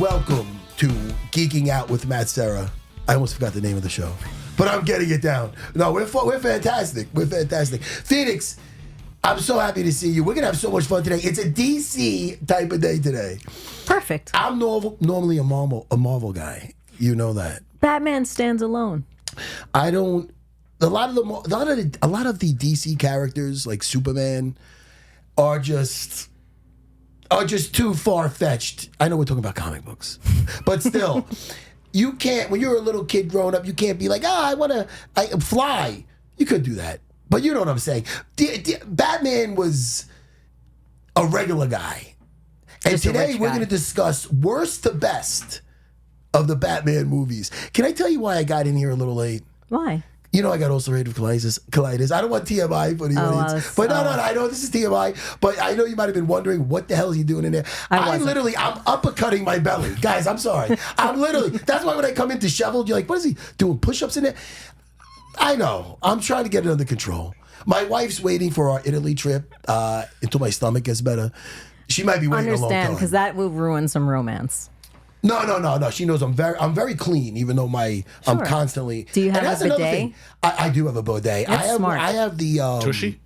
Welcome to Geeking Out with Matt Serra. I almost forgot the name of the show, but I'm getting it down. No, we're fantastic. We're fantastic. Phoneix, I'm so happy to see you. We're going to have so much fun today. It's a DC type of day today. Perfect. I'm normally a Marvel guy. You know that. Batman stands alone. I don't. A lot of the DC characters like Superman are just too far-fetched. I know we're talking about comic books, but still, you can't. When you're a little kid growing up, you can't be like, I want to fly. You could do that, but you know what I'm saying. Batman was a regular guy, and today we're going to discuss worst to best of the Batman movies. Can I tell you why I got in here a little late? Why? You know I got ulcerative colitis. I don't want TMI for the audience. But no, I know this is TMI, but I know you might have been wondering what the hell is he doing in there. I'm uppercutting my belly. Guys, I'm sorry. That's why when I come in disheveled, you're like, what is he doing, push-ups in there? I know. I'm trying to get it under control. My wife's waiting for our Italy trip until my stomach gets better. She might be waiting a long time. Understand, because that will ruin some romance. No. She knows I'm very clean, even though I'm constantly. Do you have a bidet? I do have a bidet. That's smart. I have the Tushy.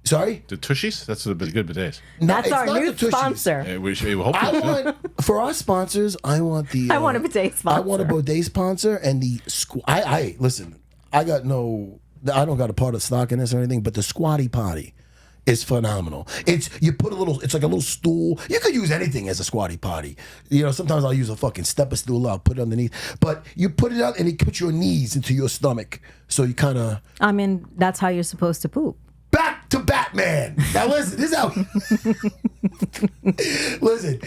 Sorry, The Tushies. That's a good bidet. That's it's our not new the Tushies. sponsor. We hope for our sponsors, I want the. I want a bidet sponsor. I want a bidet sponsor and the listen. I don't got a part of stock in this or anything, but the squatty potty is phenomenal. It's like a little stool. You could use anything as a squatty potty. You know, sometimes I'll use a fucking stepper stool. I'll put it underneath, but you put it out and it puts your knees into your stomach, so you kind of. I mean, that's how you're supposed to poop. Back to Batman. Now listen, this is how. Listen,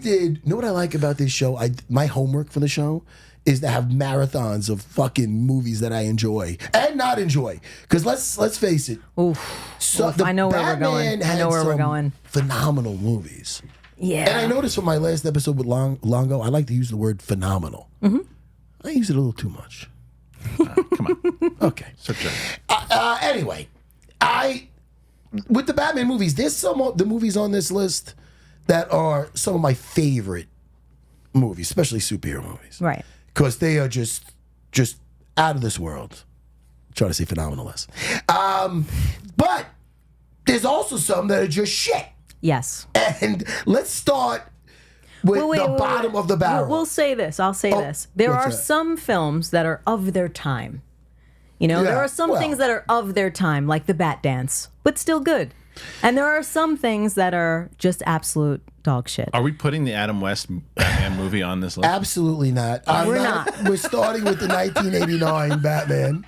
you know what I like about this show? My homework for the show is to have marathons of fucking movies that I enjoy and not enjoy. Because let's face it. Oof. I know where we're going. I know where we're going. Phenomenal movies. Yeah. And I noticed from my last episode with Longo, I like to use the word phenomenal. Mm-hmm. I use it a little too much. Come on. Okay. Anyway, with the Batman movies, there's some of the movies on this list that are some of my favorite movies, especially superhero movies. Right. Because they are just out of this world. I'm trying to say phenomenal less. But there's also some that are just shit. Yes. And let's start with the bottom of the barrel. We'll say this. I'll say this. There are some films that are of their time. You know, there are some things that are of their time, like the Bat Dance, but still good. And there are some things that are just absolute dog shit. Are we putting the Adam West Batman movie on this list? Absolutely not. We're not. We're starting with the 1989 Batman.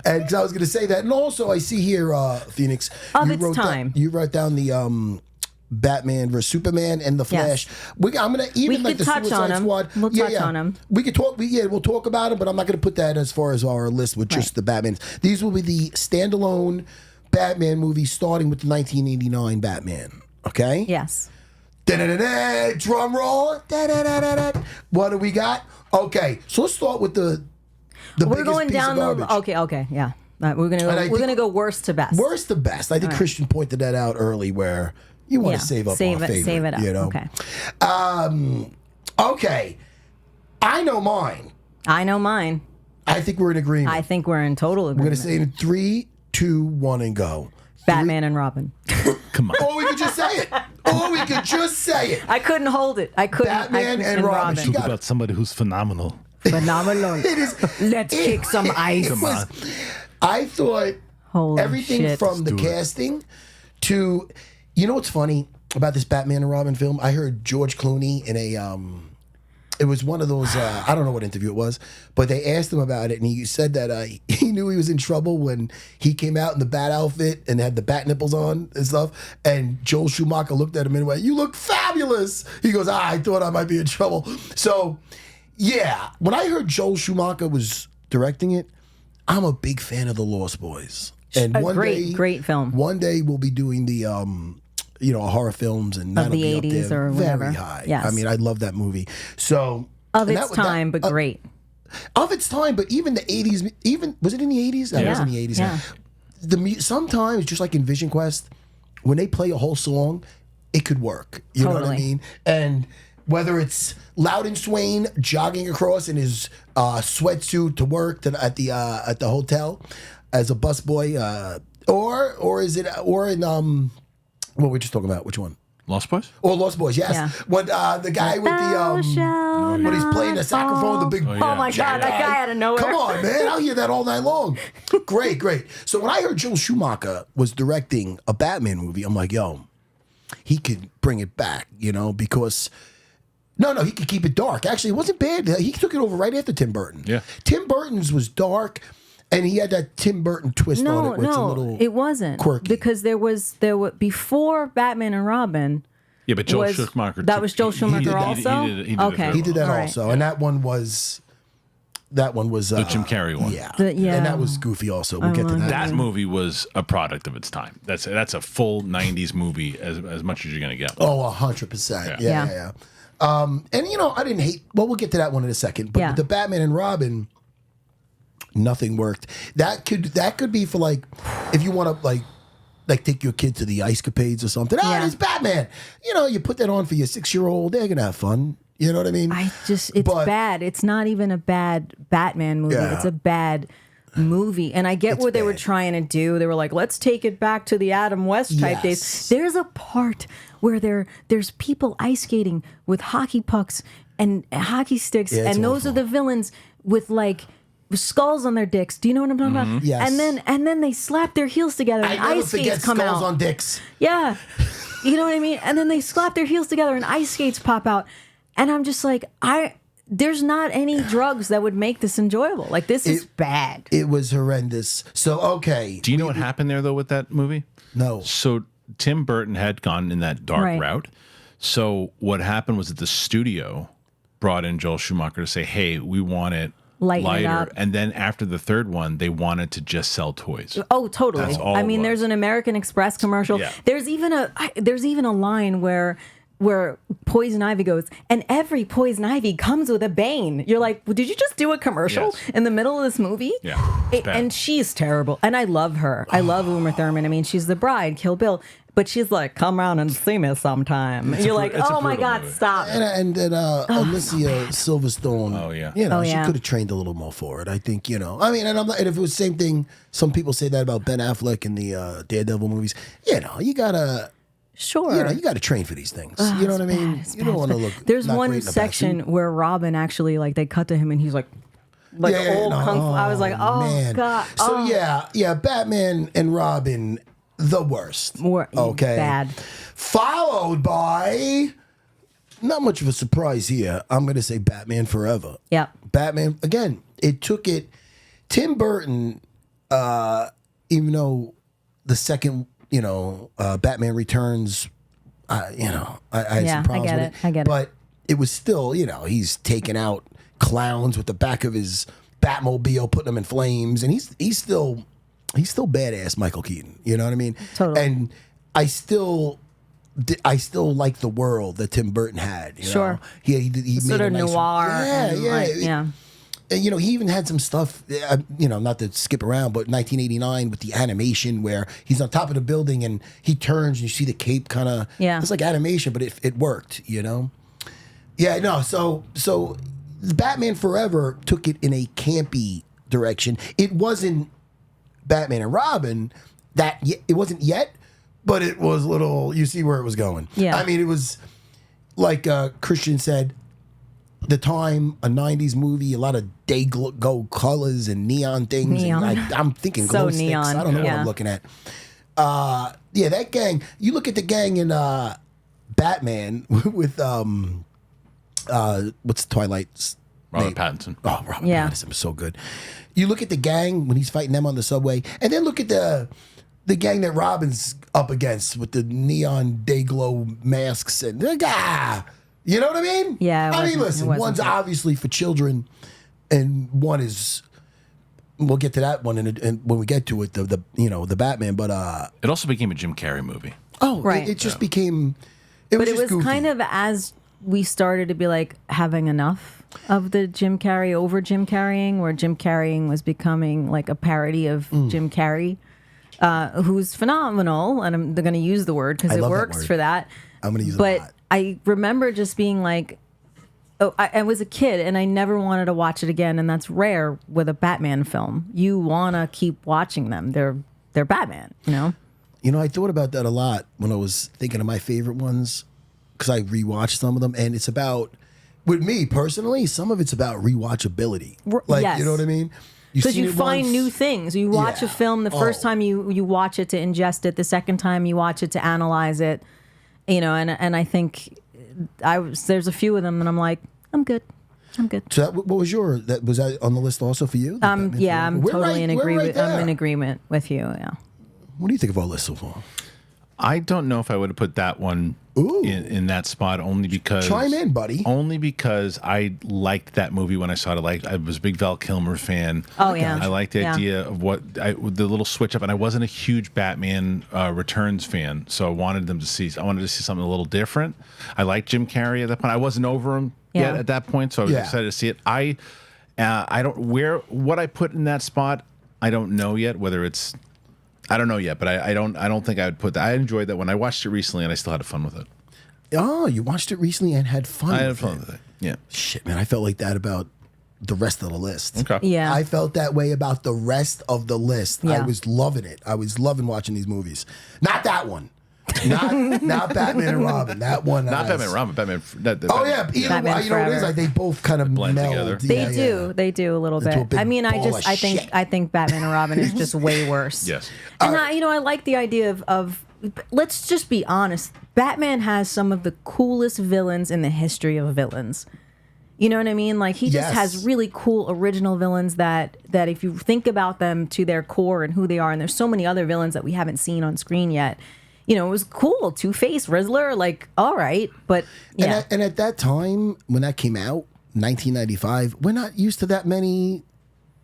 And because I was going to say that. And also, I see here, Phoneix. Of its time. You wrote down the Batman versus Superman and the Flash. Yes. I'm going to even like the Suicide Squad. We'll touch on them. We could talk. We'll talk about them, but I'm not going to put that as far as our list with just the Batman. These will be the standalone Batman movie starting with the 1989 Batman. Okay? Yes. Da-da-da-da, drum roll. Da-da-da-da-da. What do we got? Okay, so let's start with the we're going down the okay, yeah. We're gonna go worst to best. Worst to best. I think Christian pointed that out early, where you want to save up our favorite. Save it up. You know? Okay. Okay. I know mine. I think we're in agreement. I think we're in total agreement. We're gonna say it in 3, 2, 1, and go. Batman and Robin. Come on. Or we could just say it. I couldn't hold it. Batman and Robin. Talk about somebody who's phenomenal. Phenomenal. It is. Let's kick some ice. Come on. I thought everything shit. from the casting to, you know what's funny about this Batman and Robin film? I heard George Clooney in a it was one of those I don't know what interview it was, but they asked him about it, and he said that he knew he was in trouble when he came out in the bat outfit and had the bat nipples on and stuff. And Joel Schumacher looked at him and went, "You look fabulous." He goes, I thought I might be in trouble. So, yeah, when I heard Joel Schumacher was directing it, I'm a big fan of The Lost Boys. And great film. One day we'll be doing the horror films, and that'll the be 80s up there or very whatever. high. Yes. I mean, I love that movie. So of its time, but great. Of its time, but even the 80s, was it in the 80s? No, it was in the 80s. Yeah. Sometimes, just like in Vision Quest, when they play a whole song, it could work. You know what I mean? And Whether it's Loudon Swain jogging across in his sweatsuit to work at the hotel as a busboy, or is it in what we're just talking about? Which one? Lost Boys? Or Lost Boys? Yes. Yeah. When the guy with the when he's playing the saxophone, the big. Oh, yeah. Oh my God, that guy out of nowhere. Come on, man! I'll hear that all night long. Great. So when I heard Joel Schumacher was directing a Batman movie, I'm like, yo, he could bring it back, because. No, he could keep it dark. Actually, it wasn't bad. He took it over right after Tim Burton. Yeah. Tim Burton's was dark, and he had that Tim Burton twist on it. Where it's a little it wasn't quirky. because there was before Batman and Robin. Yeah, but Joel Schumacher. That was Joel Schumacher also. He did Okay. He did that All right. also, and that one was the Jim Carrey one. Yeah, yeah. and that was goofy also. We'll get to that. That movie was a product of its time. That's a full '90s movie as much as you're gonna get. Oh, 100%. Yeah. Yeah. And I didn't hate. Well, we'll get to that one in a second. But the Batman and Robin, nothing worked. That could be for if you want to like take your kid to the Ice Capades or something. Yeah. It's Batman. You put that on for your 6-year-old. They're gonna have fun. You know what I mean? It's bad. It's not even a bad Batman movie. Yeah. It's a bad movie. And I get what they were trying to do. They were like, let's take it back to the Adam West type days. There's a part where there's people ice skating with hockey pucks and hockey sticks, and those are the villains with skulls on their dicks. Do you know what I'm talking about? Yes. And then they slap their heels together and ice skates come skulls out. on dicks. Yeah. You know what I mean? And then they slap their heels together and ice skates pop out. And I'm just like, there's not any drugs that would make this enjoyable. This is bad. It was horrendous. So, okay. Do you know what happened there though with that movie? No. So Tim Burton had gone in that dark route. So what happened was that the studio brought in Joel Schumacher to say, hey, we want it Lighten it lighter. up. And then after the third one, they wanted to just sell toys. Oh, totally. That's all I it mean, was. there's an American Express commercial. Yeah. There's even a line where Poison Ivy goes, and every Poison Ivy comes with a bane. You're like, well, did you just do a commercial in the middle of this movie? Yeah. And she's terrible. And I love her. I love Uma Thurman. I mean, she's the bride, Kill Bill. But she's like, come around and see me sometime. You're like, it's a oh my brutal God, movie. stop. And Alicia Silverstone. Oh, yeah. She could have trained a little more for it. I think, I mean, and if it was the same thing, some people say that about Ben Affleck in the Daredevil movies. You gotta. Sure. You gotta train for these things. You know what I mean? You don't want to look. There's not one great in a section batsuit. where Robin actually, they cut to him and he's like old kung fu. I was like, oh, man. God. So, Batman and Robin, the worst. Okay. Bad. Followed by, not much of a surprise here, I'm going to say Batman Forever. Yep. Batman, again, it took it. Tim Burton, even though the second, Batman Returns, I had some problems with it. I get it. But it was still, he's taking out clowns with the back of his Batmobile, putting them in flames, and he's still badass, Michael Keaton. You know what I mean? Totally. And I still like the world that Tim Burton had. Sure. He Sort made of a nice, noir. Yeah. And, he even had some stuff, not to skip around, but 1989 with the animation where he's on top of the building and he turns and you see the cape kind of, it's like animation, but it worked, Yeah, no, so Batman Forever took it in a campy direction. It wasn't Batman and Robin, it wasn't yet, but it was a little, you see where it was going. Yeah. I mean, it was, like Christian said, the time, a 90s movie, a lot of go colors and neon things. Neon. And I'm thinking So glow sticks. neon. I don't know what Yeah. I'm looking at. That gang, you look at the gang in Batman with, what's Twilight's Robert name? Pattinson. Oh, Robert Yeah. Pattinson was so good. You look at the gang when he's fighting them on the subway, and then look at the gang that Robin's up against with the neon day glow masks and you know what I mean? Yeah, I mean, it listen, wasn't one's good. obviously for children, and one is. We'll get to that one and when we get to it, the Batman. But It also became a Jim Carrey movie. Right. it just became. It But was it just was goofy. kind of as we started to be having enough of the Jim Carrey over Jim Carreying, where Jim Carreying was becoming like a parody of Jim Carrey, who's phenomenal, and they're going to use the word because I it love that works word. for that. I'm going to use it But a lot. I remember just being like, oh, I was a kid and I never wanted to watch it again, and that's rare with a Batman film. You want to keep watching them. They're Batman, you know? You know, I thought about that a lot when I was thinking of my favorite ones, because I rewatched some of them, and it's about, with me personally, some of it's about rewatchability. Like, yes. you know what I mean? Because you find new things. You watch a film, the first time you watch it to ingest it, the second time you watch it to analyze it, you know, and I think there's a few of them and I'm like, I'm good. So what was was that on the list also for you? Yeah, I'm totally in agreement. I'm in agreement with you. Yeah. What do you think of our list so far? I don't know if I would have put that one in that spot, only because... Chime in, buddy. Only because I liked that movie when I saw it. I was a big Val Kilmer fan. Oh, yeah. I liked the idea of the little switch up, and I wasn't a huge Batman Returns fan, so I wanted to see something a little different. I liked Jim Carrey at that point. I wasn't over him yet at that point, so I was excited to see it. I don't... What I put in that spot, I don't know yet, whether it's... I don't know yet, but I don't think I would put that. I enjoyed that when I watched it recently, and I still had fun with it. Oh, you watched it recently and had fun with it. I had fun with it. Yeah. Shit, man, I felt like that about the rest of the list. Okay. Yeah. I felt that way about the rest of the list. Yeah. I was loving it. I was loving watching these movies. Not that one. Not Batman and Robin. That one. Not Batman and Robin. Batman. Yeah. Either Batman way, you know what it is? Like they both kind of blend meld together. They do a little Into a bit. big I mean, ball of I shit. think Batman and Robin is just way worse. Yes. And I like the idea of let's just be honest. Batman has some of the coolest villains in the history of villains. You know what I mean? Like he just has really cool original villains that if you think about them to their core and who they are, and there's so many other villains that we haven't seen on screen yet. You know, it was cool. Two-Face, Riddler, like, all right. But, yeah. And at that time, when that came out, 1995, we're not used to that many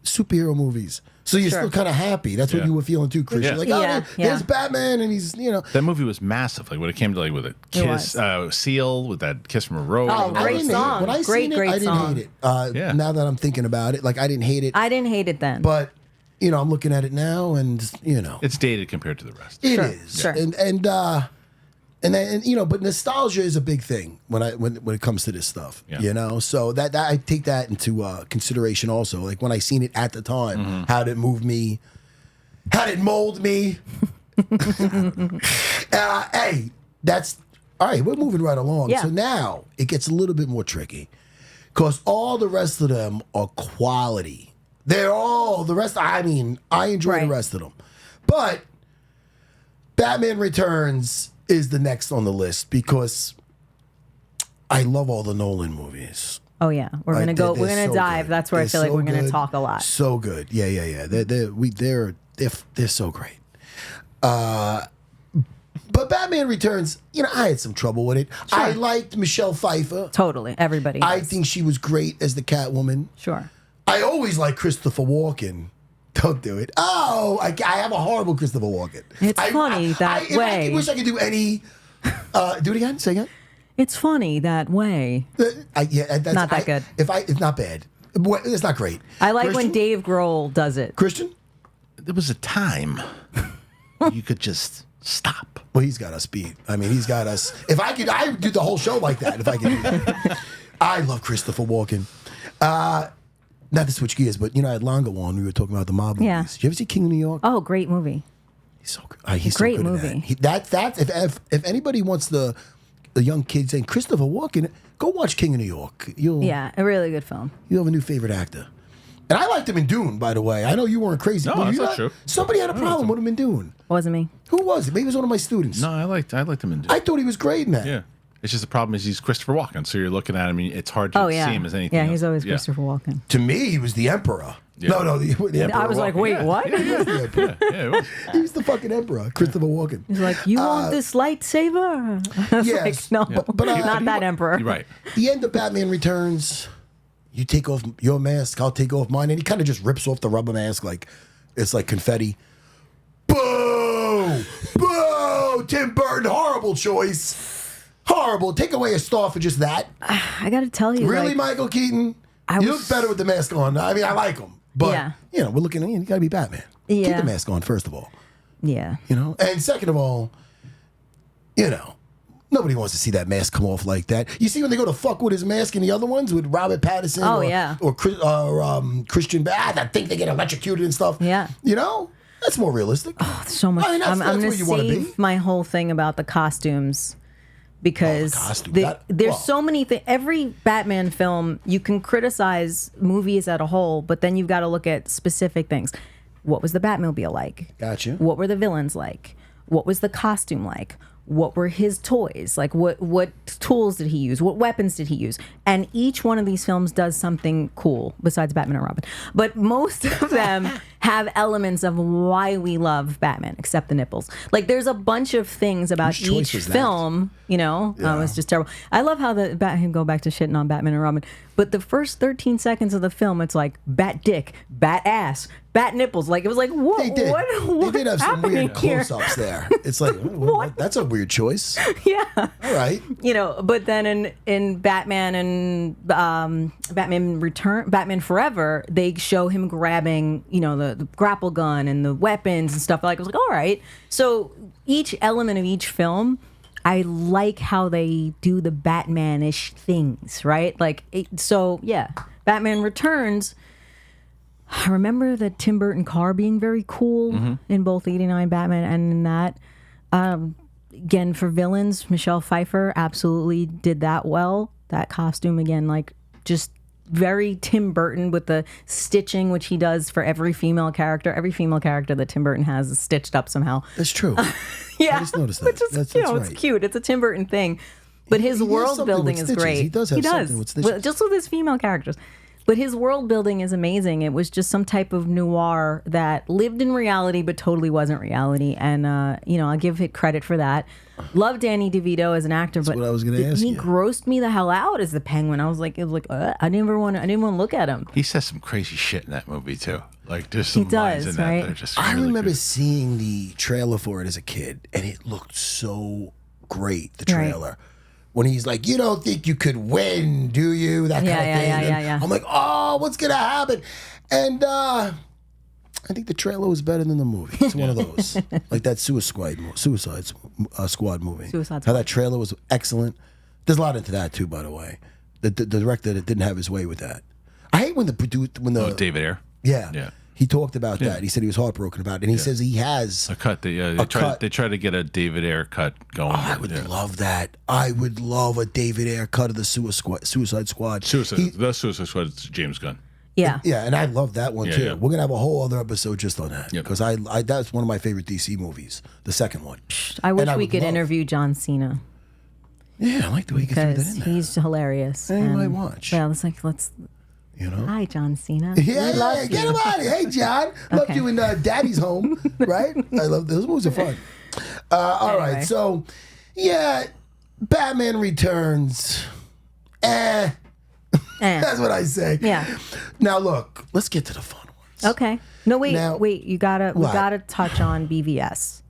superhero movies. So you're still kind of happy. That's what you were feeling too, Chris. Yeah. You're like, there's Batman, and he's, you know. That movie was massive. Like when it came to like with a kiss, Seal with that Kiss from a Rose. Oh, great song. When I seen it, I didn't hate it. Now that I'm thinking about it, like I didn't hate it. I didn't hate it then. But, you know, I'm looking at it now, and, you know. It's dated compared to the rest. It is. Sure. And you know, but nostalgia is a big thing when it comes to this stuff. Yeah. You know, so that I take that into consideration also. Like when I seen it at the time, how did it move me? How did it mold me? Hey, that's all right. We're moving right along. Yeah. So now it gets a little bit more tricky because all the rest of them are quality. They're all the rest. I mean, I enjoy the rest of them, but Batman Returns is the next on the list because I love all the Nolan movies. Oh yeah, we're gonna go. We're gonna so dive. good. That's where I feel like we're gonna talk a lot. So good. Yeah. They're so great. But Batman Returns, you know, I had some trouble with it. Sure. I liked Michelle Pfeiffer. Totally, everybody. I think she was great as the Catwoman. Sure. I always liked Christopher Walken. Don't do it. Oh, I have a horrible Christopher Walken. It's funny that way. I wish I could do any. Do it again. Say again. It's funny that way. That's Not that good. It's not bad. It's not great. I like Christian? when Dave Grohl does it. Christian. There was a time you could just stop. Well, he's got us beat. I mean, he's got us. If I could, I would do the whole show like that. If I could do that. I love Christopher Walken. Not to switch gears, but you know, I had Longo on. We were talking about the mob movies. Yeah. Did you ever see King of New York? Oh, great movie. He's so good. He's Great so good movie. At that. If anybody wants the young kids saying Christopher Walken, go watch King of New York. Yeah, a really good film. You'll have a new favorite actor. And I liked him in Dune, by the way. I know you weren't crazy. No, but that's you not true. Somebody had a problem with him in Dune. Wasn't me. Who was it? Maybe it was one of my students. No, I liked him in. I thought he was great in that. Yeah. It's just the problem is he's Christopher Walken, so you're looking at him. It's hard to see him as anything. Yeah, he's else. always Christopher Walken. To me, he was the emperor. Yeah. No, the emperor. I was like, wait, what? He was the fucking emperor, Christopher Walken. He's like, you want this lightsaber? I was Yes. like, no, But, not that emperor. You're right. The end of Batman Returns, you take off your mask, I'll take off mine, and he kind of just rips off the rubber mask like it's like confetti. Boo! Boo! Tim Burton, horrible choice. Horrible. Take away a star for just that. I got to tell you, Really, like, Michael Keaton? You look better with the mask on. I mean, I like him, but you know, we're looking. You got to be Batman. Keep Yeah. the mask on first of all. yeah. You know, and second of all, you know, Nobody wants to see that mask come off like that. You see when they go to fuck with his mask in the other ones with Robert Pattinson or Christian Bale, I think they get electrocuted and stuff. Yeah. You know? That's more realistic. Oh, so much. I'm going to save my whole thing about the costumes because there's so many things. Every Batman film, you can criticize movies as a whole, but then you've got to look at specific things. What was the Batmobile like? Gotcha. What were the villains like? What was the costume like? What were his toys? Like, what tools did he use? What weapons did he use? And each one of these films does something cool, besides Batman and Robin. But most of them have elements of why we love Batman, except the nipples. Like, there's a bunch of things about each film, you know? It's just terrible. I love how go back to shitting on Batman and Robin. But the first 13 seconds of the film, it's like bat dick, bat ass, bat nipples. Like, it was like, what? They did have some weird close-ups there. It's like, what? That's a weird choice. Yeah. All right. You know, but then in Batman and Batman Forever, they show him grabbing, you know, the grapple gun and the weapons and stuff. Like, I was like, all right. So each element of each film, I like how they do the Batman-ish things, right? Like, Batman Returns. I remember the Tim Burton car being very cool in both 89 Batman and in that. Again, for villains, Michelle Pfeiffer absolutely did that well. That costume, again, like, just very Tim Burton with the stitching, which he does for every female character. Every female character that Tim Burton has is stitched up somehow. That's true. Yeah. I just noticed that. Which is, that's right. It's cute. It's a Tim Burton thing. But his world building is great. He does have something with stitches. Just with his female characters. But his world building is amazing. It was just some type of noir that lived in reality but totally wasn't reality. And, I'll give it credit for that. Love Danny DeVito as an actor, but what I was gonna ask he you. grossed me the hell out as the Penguin. I was like, I didn't want to look at him. He says some crazy shit in that movie too. Like there's some lines in that that are just. I really remember good. seeing the trailer for it as a kid, and it looked so great. The trailer. Right. When he's like, "You don't think you could win, do you?" That kind of thing. Yeah. I'm like, "Oh, what's gonna happen?" And I think the trailer was better than the movie. It's one of those, like that Suicide Squad movie. How that trailer was excellent. There's a lot into that too, by the way. The director that didn't have his way with that. I hate when David Ayer. Yeah. He talked about that. He said he was heartbroken about it, and he says he has a cut. They try to get a David Ayer cut going. Oh, I would love that. I would love a David Ayer cut of the Suicide Squad. The Suicide Squad is James Gunn. Yeah, and I love that one too. Yeah. We're gonna have a whole other episode just on that because I that's one of my favorite DC movies. The second one. I wish we could interview John Cena. Yeah, I like the way he gets that in there. He's hilarious. And he might watch. Yeah, let's. You know? Hi, John Cena. Yeah, get him out of here. Hey, John. Loved you in Daddy's Home, right? I love those movies are fun. All right, so Batman Returns. That's what I say. Yeah. Now look, let's get to the fun ones. Okay. No, wait. We gotta touch on BVS.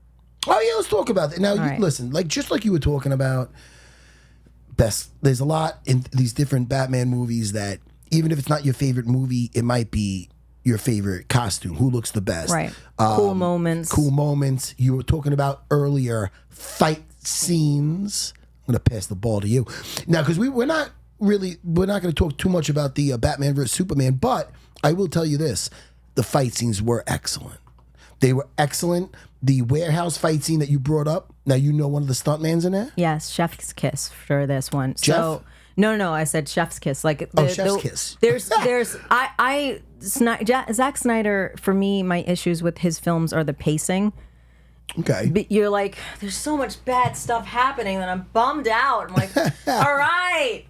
Oh yeah, let's talk about that. Now, listen, just like you were talking about, there's a lot in these different Batman movies that even if it's not your favorite movie, it might be your favorite costume. Who looks the best? Right. Cool moments. You were talking about earlier fight scenes. I'm going to pass the ball to you now because we're not going to talk too much about the Batman vs Superman, but I will tell you this: the fight scenes were excellent. They were excellent. The warehouse fight scene that you brought up. Now you know one of the stuntmans in there. Yes, Chef's Kiss for this one. Jeff? So no, I said Chef's Kiss. Chef's Kiss. Zack Snyder. For me, my issues with his films are the pacing. Okay. But you're like, there's so much bad stuff happening that I'm bummed out. I'm like, all right.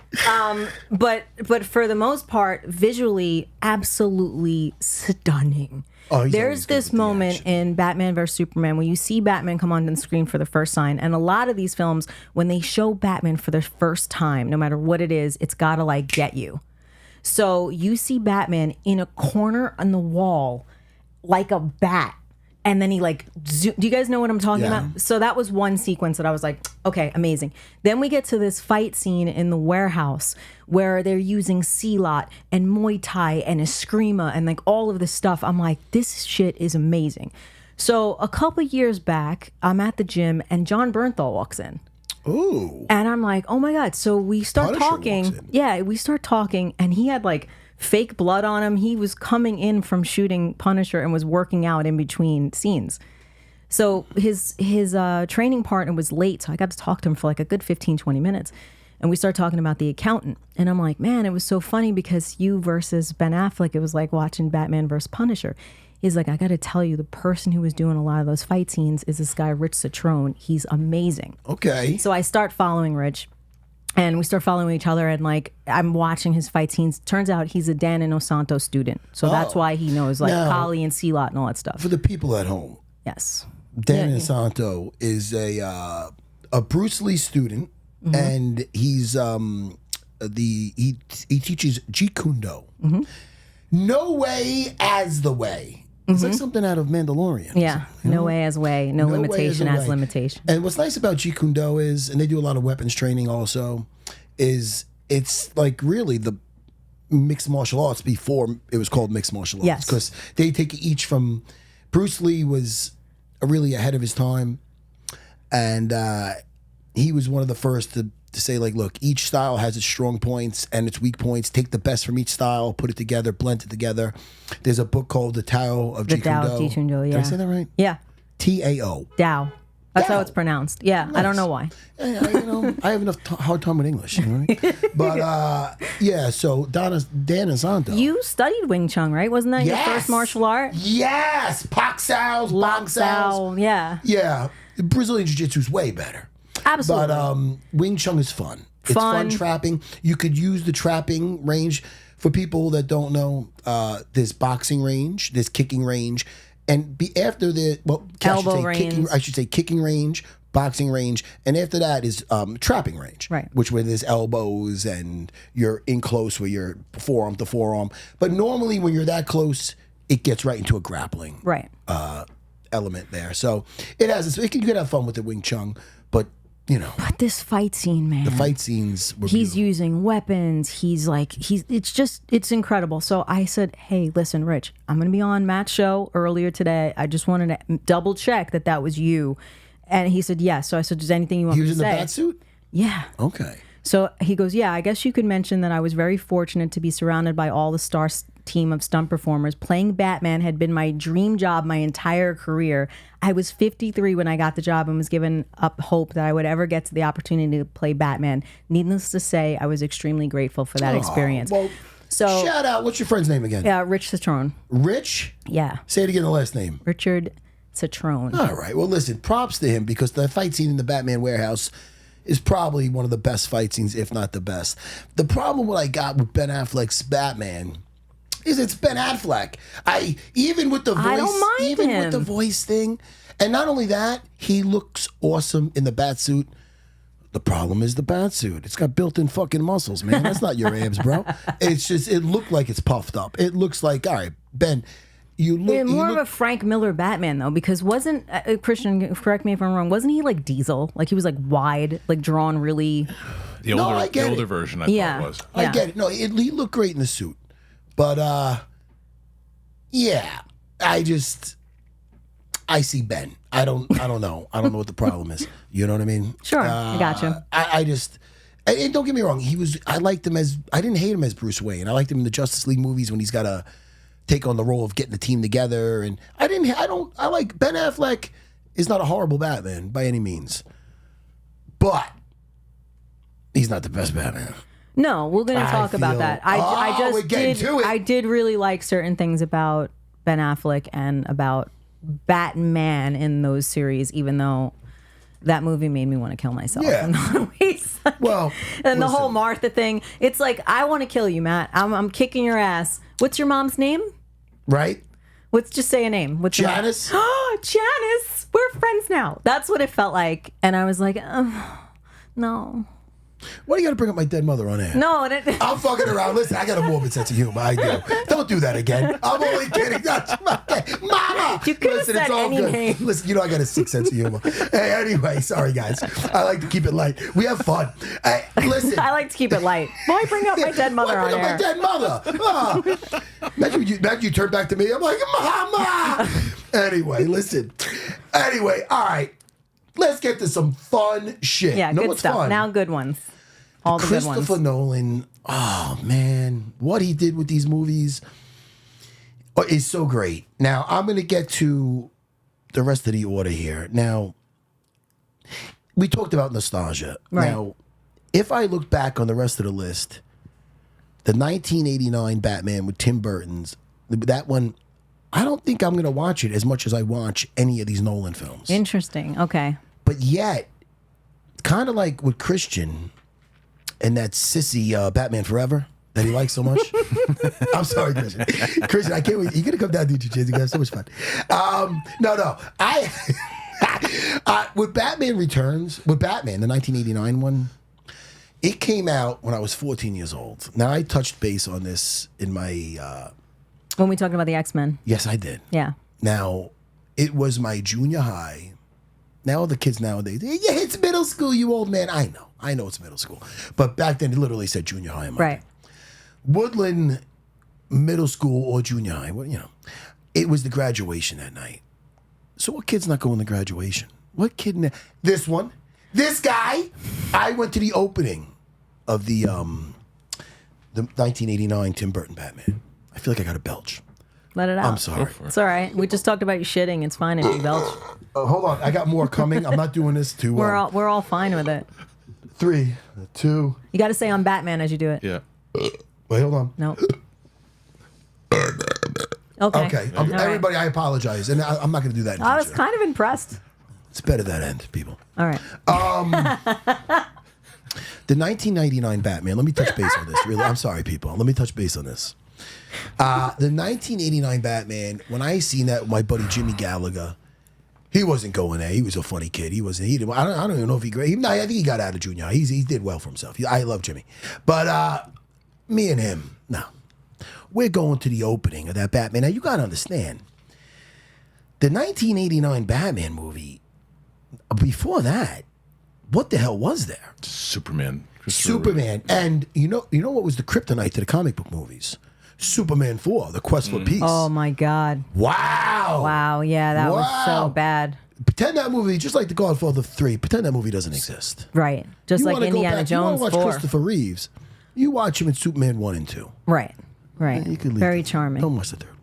But for the most part, visually, absolutely stunning. Oh, there's this moment in Batman vs Superman when you see Batman come on the screen for the first time, and a lot of these films, when they show Batman for the first time, no matter what it is, it's gotta get you. So you see Batman in a corner on the wall like a bat. And then he do you guys know what I'm talking about? So that was one sequence that I was like, okay, amazing. Then we get to this fight scene in the warehouse where they're using Silat and Muay Thai and Eskrima and all of this stuff. I'm like, this shit is amazing. So a couple years back, I'm at the gym and John Bernthal walks in. Ooh. And I'm like, oh my God. So we start Punisher walks talking. in. Yeah, we start talking, and he had like fake blood on him. He was coming in from shooting Punisher and was working out in between scenes. So his training partner was late, so I got to talk to him for like a good 15, 20 minutes. And we started talking about the accountant. And I'm like, man, it was so funny because you versus Ben Affleck, it was like watching Batman versus Punisher. He's like, I got to tell you, the person who was doing a lot of those fight scenes is this guy, Rich Citrone. He's amazing. Okay. So I start following Rich, and we start following each other, and like I'm watching his fight scenes. Turns out he's a Dan Inosanto student. So that's why he knows like Now, Kali and C-Lot and all that stuff. For the people at home, Yes. Dan Inosanto is a Bruce Lee student, and he's he teaches Jeet Kune Do. No way as the way. It's like something out of Mandalorian. Yeah. No way as way. No limitation way as a as way. limitation. And what's nice about Jeet Kune Do is, and they do a lot of weapons training also, is it's like really the mixed martial arts before it was called mixed martial arts. Yes. Because they take each from, Bruce Lee was really ahead of his time, and he was one of the first to say, like, look, each style has its strong points and its weak points. Take the best from each style, put it together, blend it together. There's a book called The Tao of Jeet Kune Tao Do. of Jeet Kune Do, Did I yeah. say that right? Yeah. T-A-O. Tao. That's Tao. how it's pronounced. Yeah. I don't know why. I have enough hard time with English. You know what I mean? But yeah, so Dan Inosanto. You studied Wing Chun, right? Wasn't that your Yes. first martial art? Yes, Pak Sao's, Bong Sao's. Lao. Yeah. Yeah, Brazilian Jiu-Jitsu is way better. Absolutely. But Wing Chun is fun. It's Fun. fun trapping. You could use the trapping range. For people that don't know, there's boxing range, there's kicking range, and after the Elbow range. I should say kicking range, boxing range, and after that is trapping range, Right. Which where there's elbows and you're in close where you're forearm to forearm. But normally when you're that close, it gets right into a grappling Right. element there. So it has. You could have fun with the Wing Chun, but you know. But this fight scene, man. The fight scenes were He's beautiful. using weapons. It's incredible. So I said, hey, listen, Rich, I'm going to be on Matt's show earlier today. I just wanted to double check that was you. And he said, yes. So I said, is anything you want He me was to in the say? bat suit? Yeah. Okay. So he goes, yeah, I guess you could mention that I was very fortunate to be surrounded by all the star team of stunt performers. Playing Batman had been my dream job my entire career. I was 53 when I got the job and was given up hope that I would ever get to the opportunity to play Batman. Needless to say, I was extremely grateful for that experience. Well, So, shout out. What's your friend's name again? yeah, Rich Citrone. Rich? Yeah, Say it again, the last name. Richard Citrone. All right. Well, listen, props to him because the fight scene in the Batman warehouse is probably one of the best fight scenes, if not the best. The problem what I got with Ben Affleck's Batman is it's Ben Affleck. Even with the voice, I don't mind even him. with the voice thing, and not only that, he looks awesome in the bat suit. The problem is the bat suit. It's got built-in fucking muscles, man. That's not your abs, bro. It's just it looked like it's puffed up. It looks like, all right, Ben, you look Yeah, more you of look, a Frank Miller Batman though, because wasn't Christian? Correct me if I'm wrong. Wasn't he like Diesel? Like he was like wide, like drawn really. The No, older, I get the older it. version, I Yeah. thought it was. I Yeah. get it. No, he looked great in the suit. But yeah, I see Ben. I don't know. I don't know what the problem is. You know what I mean? Sure, I gotcha. I just and don't get me wrong, I liked him as I didn't hate him as Bruce Wayne. I liked him in the Justice League movies when he's gotta take on the role of getting the team together, and I like Ben Affleck is not a horrible Batman by any means. But he's not the best Batman. No, we're going to I talk about feel- that. we're getting to it. I did really like certain things about Ben Affleck and about Batman in those series, even though that movie made me want to kill myself. Yeah. In a lot of ways. Well, and the listen. whole Martha thing. It's like, I want to kill you, Matt. I'm kicking your ass. What's your mom's name? Right? Let's just say a name. What's your mom- Janice? Janice. We're friends now. That's what it felt like. And I was like, no. Why do you got to bring up my dead mother on air? No. And it, I'm fucking around. Listen, I got a morbid sense of humor. I do. Don't do that again. I'm only kidding. Mama! You could have Listen, said it's all any good. name. Listen, you know I got a sick sense of humor. Hey, anyway, sorry guys. I like to keep it light. We have fun. Hey, listen. I like to keep it light. Why bring up my dead mother Why on bring up air? my dead mother? Imagine you turn back to me. I'm like, Mama! Anyway, listen. Anyway, all right. let's get to some fun shit. Yeah, good stuff. Fun? Now good ones. All the good ones. Christopher Nolan, oh man, what he did with these movies is so great. Now, I'm going to get to the rest of the order here. Now, we talked about nostalgia. Right. Now, if I look back on the rest of the list, the 1989 Batman with Tim Burton's, that one, I don't think I'm going to watch it as much as I watch any of these Nolan films. Interesting. Okay. But yet, kind of like with Christian and that sissy Batman Forever that he likes so much. I'm sorry, Christian. Christian, I can't wait. You're going to come down to your chance. You're going to have so much fun. No. With Batman Returns, with Batman, the 1989 one, it came out when I was 14 years old. Now, I touched base on this in my... when we talked about the X-Men. Yes, I did. Yeah. Now, it was my junior high. Now, the kids nowadays, yeah, it's middle school, you old man. I know it's middle school. But back then, it literally said junior high. Right. Woodland Middle School or junior high, well, it was the graduation that night. So what kid's not going to graduation? What kid? This one. This guy. I went to the opening of the 1989 Tim Burton Batman. I feel like I got a belch. Let it out. I'm sorry. It's all right. We just talked about you shitting. It's fine if you belch. Hold on. I got more coming. I'm not doing this too well. We're all fine with it. 3, 2. You got to say I'm Batman as you do it. Yeah. Wait, hold on. No. Okay. Everybody, right. I apologize. And I'm not going to do that in I was future. kind of impressed. It's better that end, people. All right. The 1999 Batman, let me touch base on this. Really, I'm sorry, people. Let me touch base on this. The 1989 Batman, when I seen that with my buddy Jimmy Gallagher, he wasn't going there. He was a funny kid. He wasn't. I don't even know if he. I think he got out of junior high. He did well for himself. I love Jimmy, but me and him, no. We're going to the opening of that Batman. Now you got to understand, the 1989 Batman movie. Before that, what the hell was there? Superman. Superman, and you know what was the kryptonite to the comic book movies? Superman 4, The Quest for Peace. Oh my God. Wow. Yeah, that was so bad. Pretend that movie, just like The Godfather 3, pretend that movie doesn't exist. Right. Just like Indiana Jones 4. You want to watch Christopher Reeves, you watch him in Superman 1 and 2. Right. You could leave Very charming. Don't watch the third one.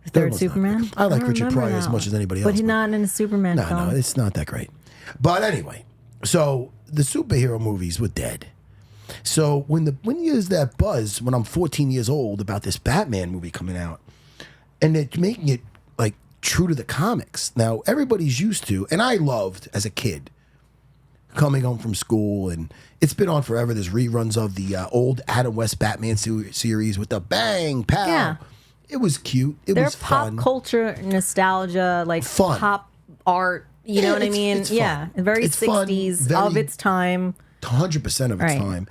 The third Superman? I like Richard Pryor as much as anybody else. But he's not in a Superman film. No, it's not that great. But anyway, so the superhero movies were dead. So when there's that buzz, when I'm 14 years old about this Batman movie coming out, and they're making it like true to the comics. Now everybody's used to, and I loved as a kid, coming home from school, and it's been on forever. There's reruns of the old Adam West Batman series with the bang, pow. Yeah. It was cute. It was fun. Pop culture nostalgia, like fun. Pop art. You know what I mean? It's yeah, very it's 60s fun, of its time. 100% of its time.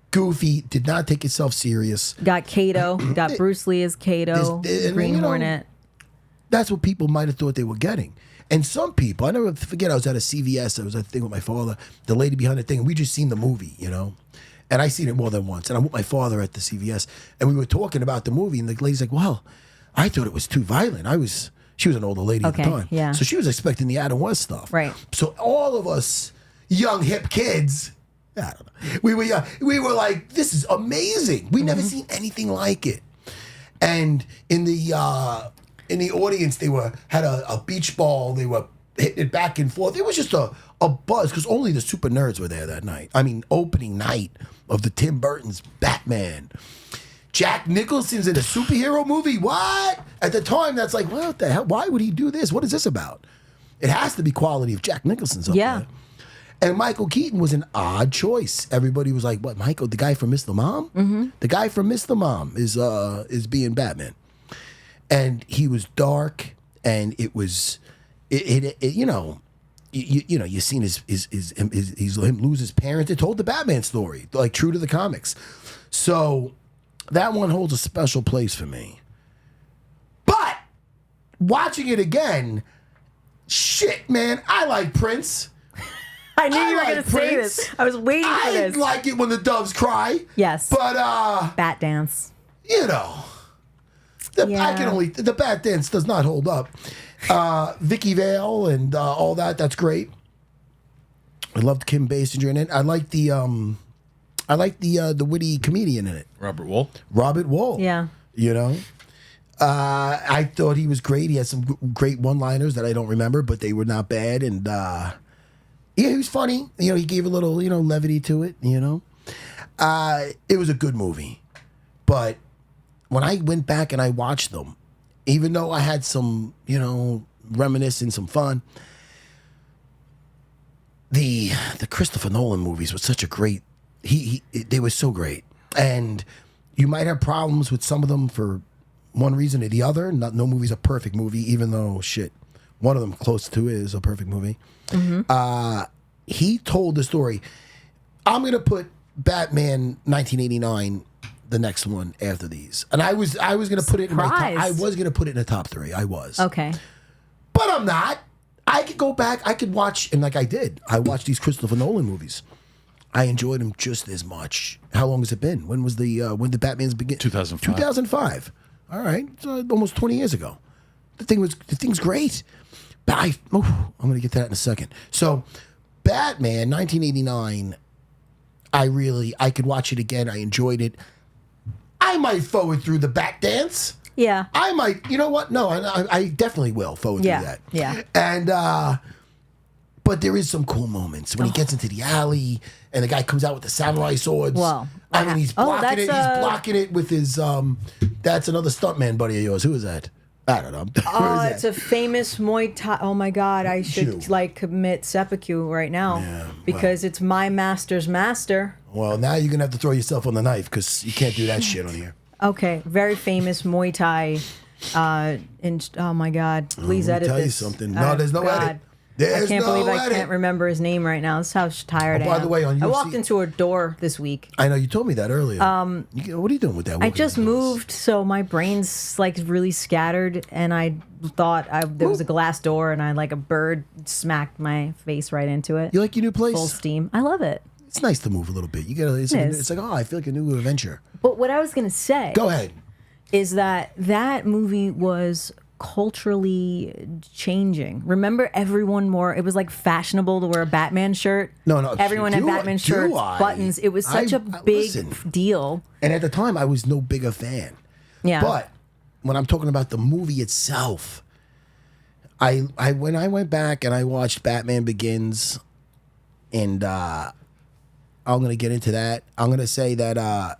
Goofy, did not take itself serious. Got Kato, got Bruce Lee as Kato, Green Hornet. That's what people might have thought they were getting. And some people, I never forget, I was at a CVS, I was at a thing with my father, the lady behind the thing, and we just seen the movie, And I seen it more than once. And I'm with my father at the CVS, and we were talking about the movie, and the lady's like, well, I thought it was too violent. She was an older lady at the time. Yeah. So she was expecting the Adam West stuff. Right. So all of us young, hip kids, I don't know, we were like, this is amazing. We never seen anything like it. And in the audience, they had a beach ball. They were hitting it back and forth. It was just a buzz because only the super nerds were there that night. I mean, opening night of the Tim Burton's Batman. Jack Nicholson's in a superhero movie? What? At the time, that's like, what the hell? Why would he do this? What is this about? It has to be quality if Jack Nicholson's up there. And Michael Keaton was an odd choice. Everybody was like, what, Michael, the guy from Miss the Mom? Mm-hmm. The guy from Miss the Mom is being Batman. And he was dark, and it was, you seen him lose his parents. It told the Batman story, like true to the comics. So that one holds a special place for me. But watching it again, shit, man, I like Prince. I knew you were going to say this. I was waiting for this. I like it when the doves cry. Yes. But Bat Dance. The Bat Dance does not hold up. Vicky Vale and all that, that's great. I loved Kim Basinger in it. I like the witty comedian in it. Robert Wool. Robert Wool. Yeah. You know? I thought he was great. He had some great one-liners that I don't remember, but they were not bad. And yeah, he was funny. You know, he gave a little, levity to it, you know? It was a good movie. But when I went back and I watched them, even though I had some, reminiscing, some fun, the Christopher Nolan movies were such a great. They were so great, and you might have problems with some of them for one reason or the other. No movie's a perfect movie, even though one of them close to it is a perfect movie. Mm-hmm. He told the story. I'm gonna put Batman 1989. The next one after these, and I was gonna put it in my top, I was gonna put it in the top 3. I was okay, but I'm not. I could go back. I could watch, and like I did, I watched these Christopher Nolan movies. I enjoyed them just as much. How long has it been? When was when did Batman's begin? 2005. 2005. All right, almost 20 years ago. The thing's great. But I'm gonna get to that in a second. So, Batman 1989. I could watch it again. I enjoyed it. I might forward through the Bat Dance. Yeah. I might. You know what? No, I definitely will forward through that. Yeah. And but there is some cool moments when he gets into the alley and the guy comes out with the samurai swords. Well, I mean, he's blocking it. He's blocking it with his. That's another stuntman buddy of yours. Who is that? I don't know. Oh, it's a famous Muay Thai. Oh my God, I should commit seppuku right now because it's my master's master. Well, now you're gonna have to throw yourself on the knife because you can't do that shit on here. Okay, very famous Muay Thai. Oh my God, please edit this. Tell you something. No, there's no edit. I can't believe I can't remember his name right now. This is how tired I am. By the way, on UFC, I walked into a door this week. I know you told me that earlier. What are you doing with that? I just moved, so my brain's really scattered, and I thought there was a glass door, and a bird smacked my face right into it. You like your new place? Full steam. I love it. It's nice to move a little bit. It's like, I feel like a new adventure. But what I was gonna say, go ahead, is that movie was culturally changing. Remember, it was fashionable to wear a Batman shirt. No. Everyone had Batman shirts, buttons. It was such a big deal. And at the time, I was no bigger fan. Yeah. But when I'm talking about the movie itself, when I went back and I watched Batman Begins, and I'm going to get into that. I'm going to say that.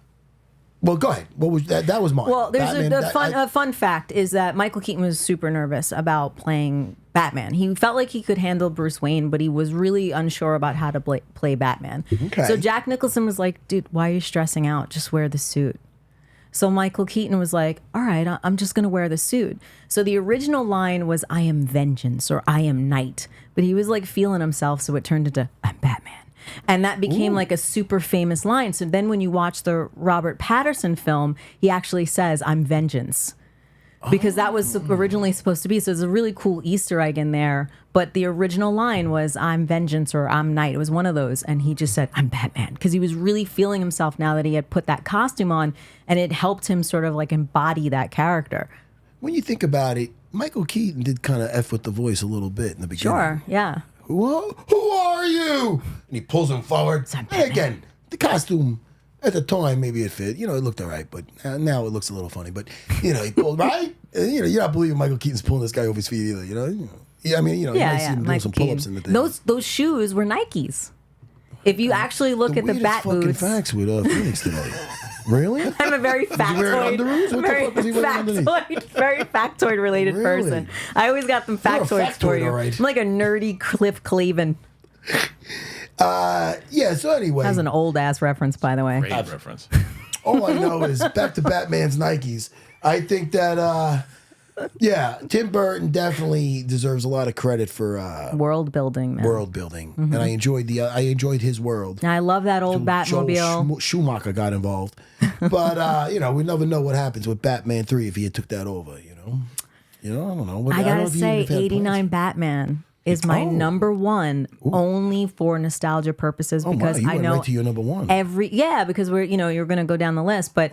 Well, go ahead. What was that? That was mine. Well, there's a fun fact is that Michael Keaton was super nervous about playing Batman. He felt like he could handle Bruce Wayne, but he was really unsure about how to play Batman. Okay. So Jack Nicholson was like, "Dude, why are you stressing out? Just wear the suit." So Michael Keaton was like, "All right, I'm just going to wear the suit." So the original line was, "I am vengeance" or "I am night," but he was feeling himself, so it turned into, "I'm Batman." And that became a super famous line. So then when you watch the Robert Pattinson film, he actually says, "I'm vengeance." Because that was originally supposed to be. So there's a really cool Easter egg in there. But the original line was, "I'm vengeance" or "I'm night." It was one of those. And he just said, "I'm Batman." Because he was really feeling himself now that he had put that costume on. And it helped him sort of embody that character. When you think about it, Michael Keaton did kind of F with the voice a little bit in the beginning. Sure, yeah. Who are you? And he pulls him forward. And again, the costume at the time, maybe it fit. It looked all right, but now it looks a little funny. But he pulled right. You're not believing Michael Keaton's pulling this guy over his feet either. Yeah, I mean, you might see him doing some pull-ups in the thing. Those shoes were Nikes. If you actually look at the bat boots. Facts with Phoneix today. Really? I'm a very factoid, very factoid related person. I always got them factoids for you. Right. I'm like a nerdy Cliff Clavin. Yeah, so anyway. That was an old ass reference, by the way. Great reference. All I know is back to Batman's Nikes. I think that Tim Burton definitely deserves a lot of credit for world building. Man. World building, and I enjoyed his world. I love that old Batmobile. Joel Schumacher got involved, but we never know what happens with Batman 3 if he had took that over. I don't know. I gotta say, 89 Batman is my number one, only for nostalgia purposes, because you I know right to your number one. Because we're you're gonna go down the list, but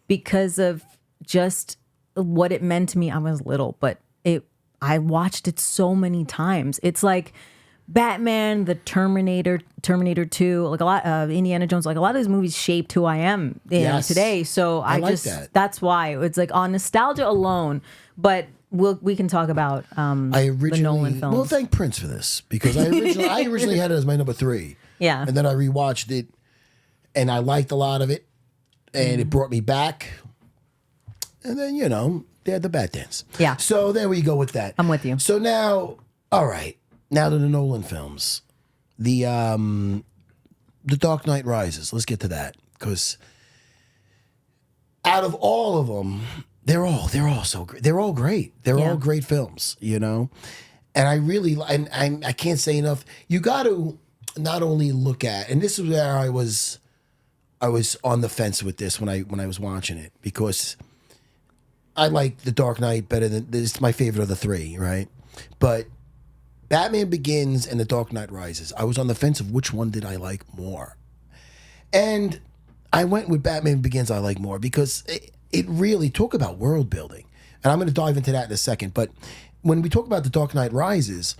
because of just what it meant to me. I was little, but I watched it so many times. It's like Batman, the Terminator 2, like a lot of Indiana Jones, like a lot of these movies shaped who I am today. So I like just that's why it's like on nostalgia alone. But we can talk about the Nolan films. Well, thank Prince for this because I originally had it as my number 3. Yeah, and then I rewatched it, and I liked a lot of it, and it brought me back. And then they had the Bat Dance. Yeah. So there we go with that. I'm with you. So now, all right. Now to the Nolan films, the Dark Knight Rises. Let's get to that because out of all of them, they're all so great. They're all great. They're all great films, And I really I can't say enough. You got to not only look at, and this is where I was on the fence with this when I was watching it because I like the Dark Knight better than this. Is my favorite of the 3, right? But Batman Begins and The Dark Knight Rises. I was on the fence of which one did I like more. And I went with Batman Begins I like more because it really talk about world building. And I'm going to dive into that in a second. But when we talk about The Dark Knight Rises,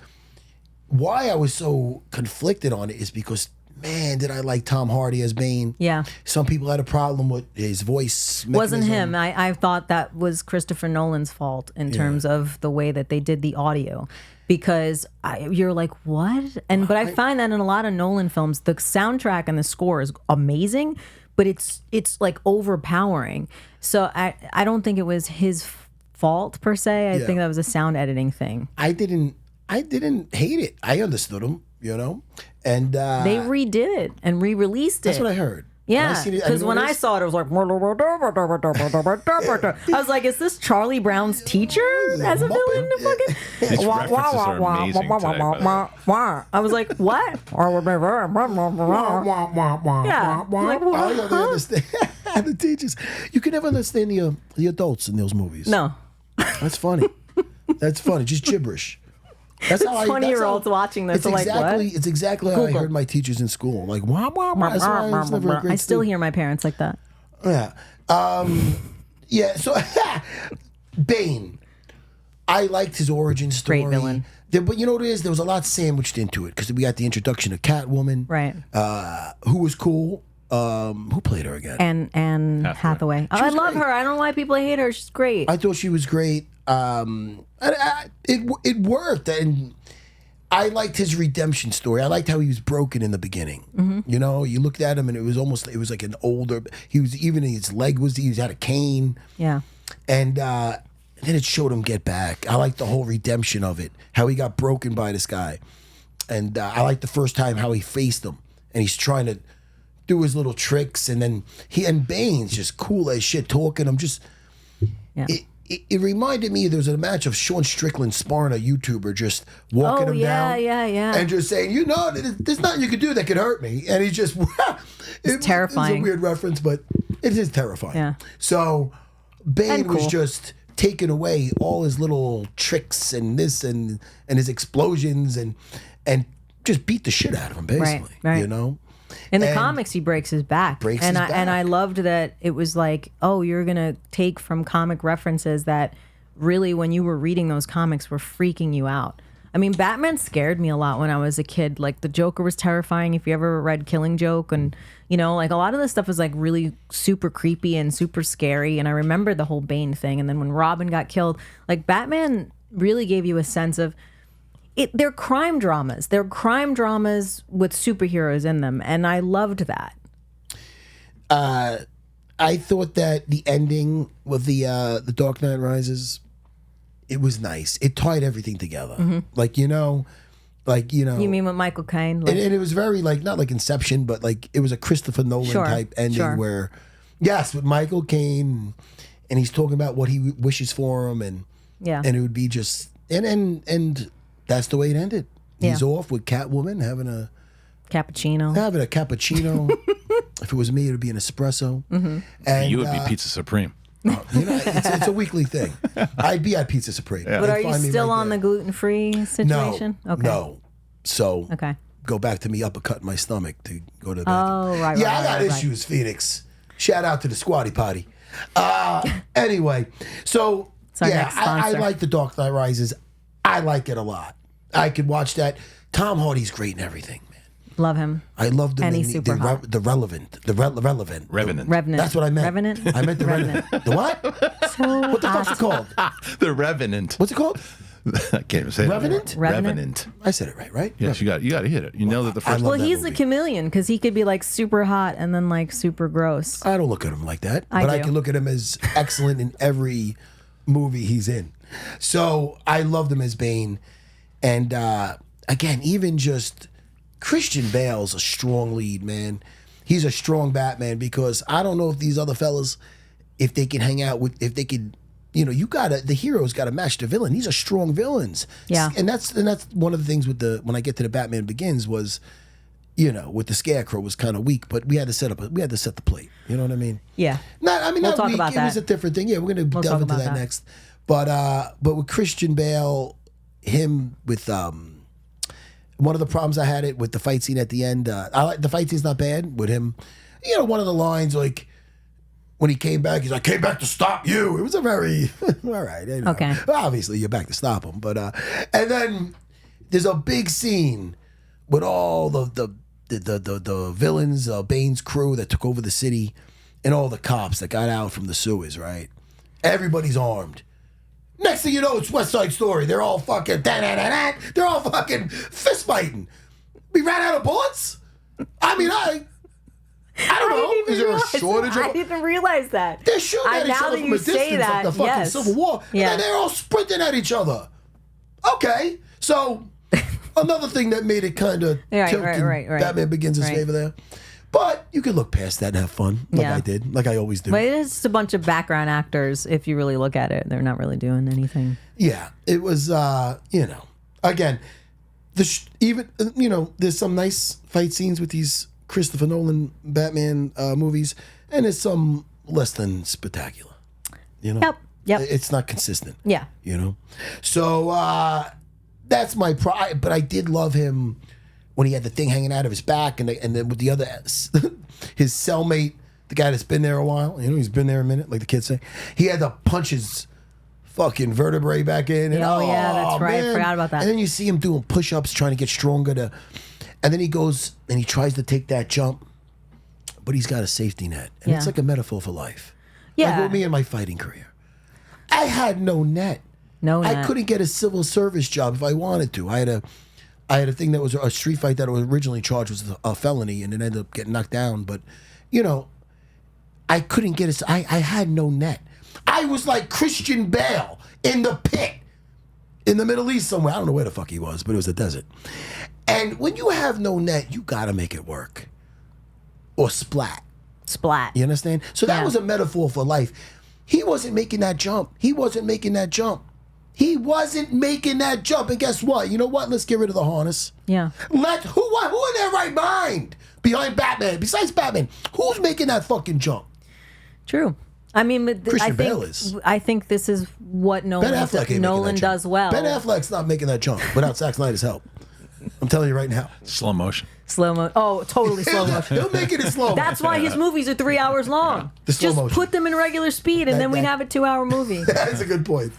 why I was so conflicted on it is because, man, did I like Tom Hardy as Bane. Yeah. Some people had a problem with his voice mechanism. Wasn't him. I thought that was Christopher Nolan's fault in terms of the way that they did the audio. Because you're like, what? But I find that in a lot of Nolan films, the soundtrack and the score is amazing, but it's like overpowering. So I don't think it was his fault per se. I think that was a sound editing thing. I didn't hate it. I understood him, and they redid it and re-released it. That's what I heard. Yeah, because when I saw it, it was like, I was like, is this Charlie Brown's teacher as a villain? These references are amazing today, I was like, what? Yeah. Like, I don't understand the teachers. You can never understand the adults in those movies. No. That's funny. That's funny. Just gibberish. That's how 20-year-olds watching this are like, what? It's exactly how I heard my teachers in school. Like, wah, wah, wah. That's why I was never a great I still hear my parents like that. Yeah. So, Bane. I liked his origin story. Great villain. But you know what it is? There was a lot sandwiched into it because we got the introduction of Catwoman. Right. Who was cool. Who played her again? And Hathaway. I love her. I don't know why people hate her. She's great. I thought she was great. It worked, and I liked his redemption story. I liked how he was broken in the beginning. Mm-hmm. You looked at him, and it was like an older. He was even his leg was he had a cane. Yeah, and then it showed him get back. I liked the whole redemption of it, how he got broken by this guy, and I liked the first time how he faced him, and he's trying to do his little tricks, and then Bane's just cool as shit talking. I'm just It reminded me there was a match of Sean Strickland sparring a YouTuber, just walking him down. Yeah. And just saying, there's nothing you could do that could hurt me. And he's just, it's terrifying. It's a weird reference, but it is terrifying. Yeah. So Bane was just taking away all his little tricks and this and his explosions and just beat the shit out of him, basically. Right. In the comics, he breaks his back. And I loved that it was like, oh, you're going to take from comic references that really, when you were reading those comics, were freaking you out. I mean, Batman scared me a lot when I was a kid. Like, the Joker was terrifying if you ever read Killing Joke. And, like a lot of this stuff was like really super creepy and super scary. And I remember the whole Bane thing. And then when Robin got killed, like Batman really gave you a sense of, they're crime dramas. They're crime dramas with superheroes in them, and I loved that. I thought that the ending with the Dark Knight Rises, it was nice. It tied everything together. Mm-hmm. You mean with Michael Caine? And it was very not like Inception, but like it was a Christopher Nolan type ending where, yes, with Michael Caine, and he's talking about what he wishes for him, and it would be just and. That's the way it ended. He's off with Catwoman having a cappuccino. If it was me, it would be an espresso. Mm-hmm. And you would be Pizza Supreme. It's a weekly thing. I'd be at Pizza Supreme. Yeah. But are you still on the gluten-free situation? No. So go back to me uppercutting my stomach to go to the bathroom. Oh, right. Yeah, I got issues, Phoenix. Shout out to the Squatty Potty. Anyway, so I like The Dark Knight Rises. I like it a lot. I could watch that Tom Hardy's great in everything, man. Love him. I loved him And in he's super hot. the Relevant. Revenant. Revenant. That's what I meant. Revenant? I meant the Revenant. The what? So What the fuck's it called? The Revenant. What's it called? I can't even say it. Revenant? Revenant. I said it right? Yes, you got to hit it. You know that the first. love Well, that he's a movie. chameleon because he could be like super hot and then like super gross. I don't look at him like that, I but I do. can look at him as excellent in every movie he's in. So I loved him as Bane, and again, even just Christian Bale's a strong lead, man. He's a strong Batman because I don't know if these other fellas, if they can hang out with, if they could. The hero's got to match the villain. These are strong villains. Yeah. And that's one of the things with when I get to the Batman Begins was, with the Scarecrow was kind of weak, but we had to set the plate. You know what I mean? Yeah. Not We'll talk weak. about It was that. a different thing. Yeah, we're gonna delve talk into about that that. next. But with Christian Bale, him with one of the problems I had it with the fight scene at the end. I like the fight scene's not bad with him. One of the lines like. When he came back, he's like, "Came back to stop you." It was a very all right. Okay. Well, obviously, you're back to stop him, but and then there's a big scene with all the villains, Bane's crew that took over the city, and all the cops that got out from the sewers. Right, everybody's armed. Next thing you know, it's West Side Story. They're all fucking they're all fucking fist fighting. We ran out of bullets. I mean, I don't know. Is there a shortage I of? didn't realize that. They're shooting at each now other that from you a say distance that, like the fucking yes. Civil War. Yeah. And then they're all sprinting at each other. Okay. So, another thing that made it kind of tilt in Batman Begins' favor there. But you can look past that and have fun, like I did, like I always do. But it is just a bunch of background actors. If you really look at it, they're not really doing anything. Yeah. It was, again, there's some nice fight scenes with these Christopher Nolan Batman movies, and there's some less than spectacular. Yep. It's not consistent. Yeah. So that's my pride. But I did love him when he had the thing hanging out of his back, and then with the other his cellmate, the guy that's been there a while. He's been there a minute, like the kids say. He had to punch his fucking vertebrae back in. And, Oh, yeah, that's right. man. I forgot about that. And then you see him doing push-ups, trying to get stronger and then he goes and he tries to take that jump, but he's got a safety net. And it's like a metaphor for life. Yeah. Like with me in my fighting career. I had no net. No net. I couldn't get a civil service job if I wanted to. I had a thing that was a street fight that was originally charged was a felony and it ended up getting knocked down. But, I couldn't get I had no net. I was like Christian Bale in the pit in the Middle East somewhere. I don't know where the fuck he was, but it was a desert. And when you have no net, you got to make it work. Or splat. Splat. You understand? So that was a metaphor for life. He wasn't making that jump. And guess what? You know what? Let's get rid of the harness. Yeah. Who in their right mind behind Batman, besides Batman, who's making that fucking jump? True. I mean, Bale is. I think this is what Ben Affleck ain't Nolan making that does jump. well. Ben Affleck's not making that jump without Zack Snyder's help. I'm telling you right now. Slow motion. Slow mo. Oh, totally slow motion. He'll make it in slow. That's why his movies are 3 hours long. The slow Just motion. put them in regular speed, and then we'd have a 2-hour movie. That's a good point.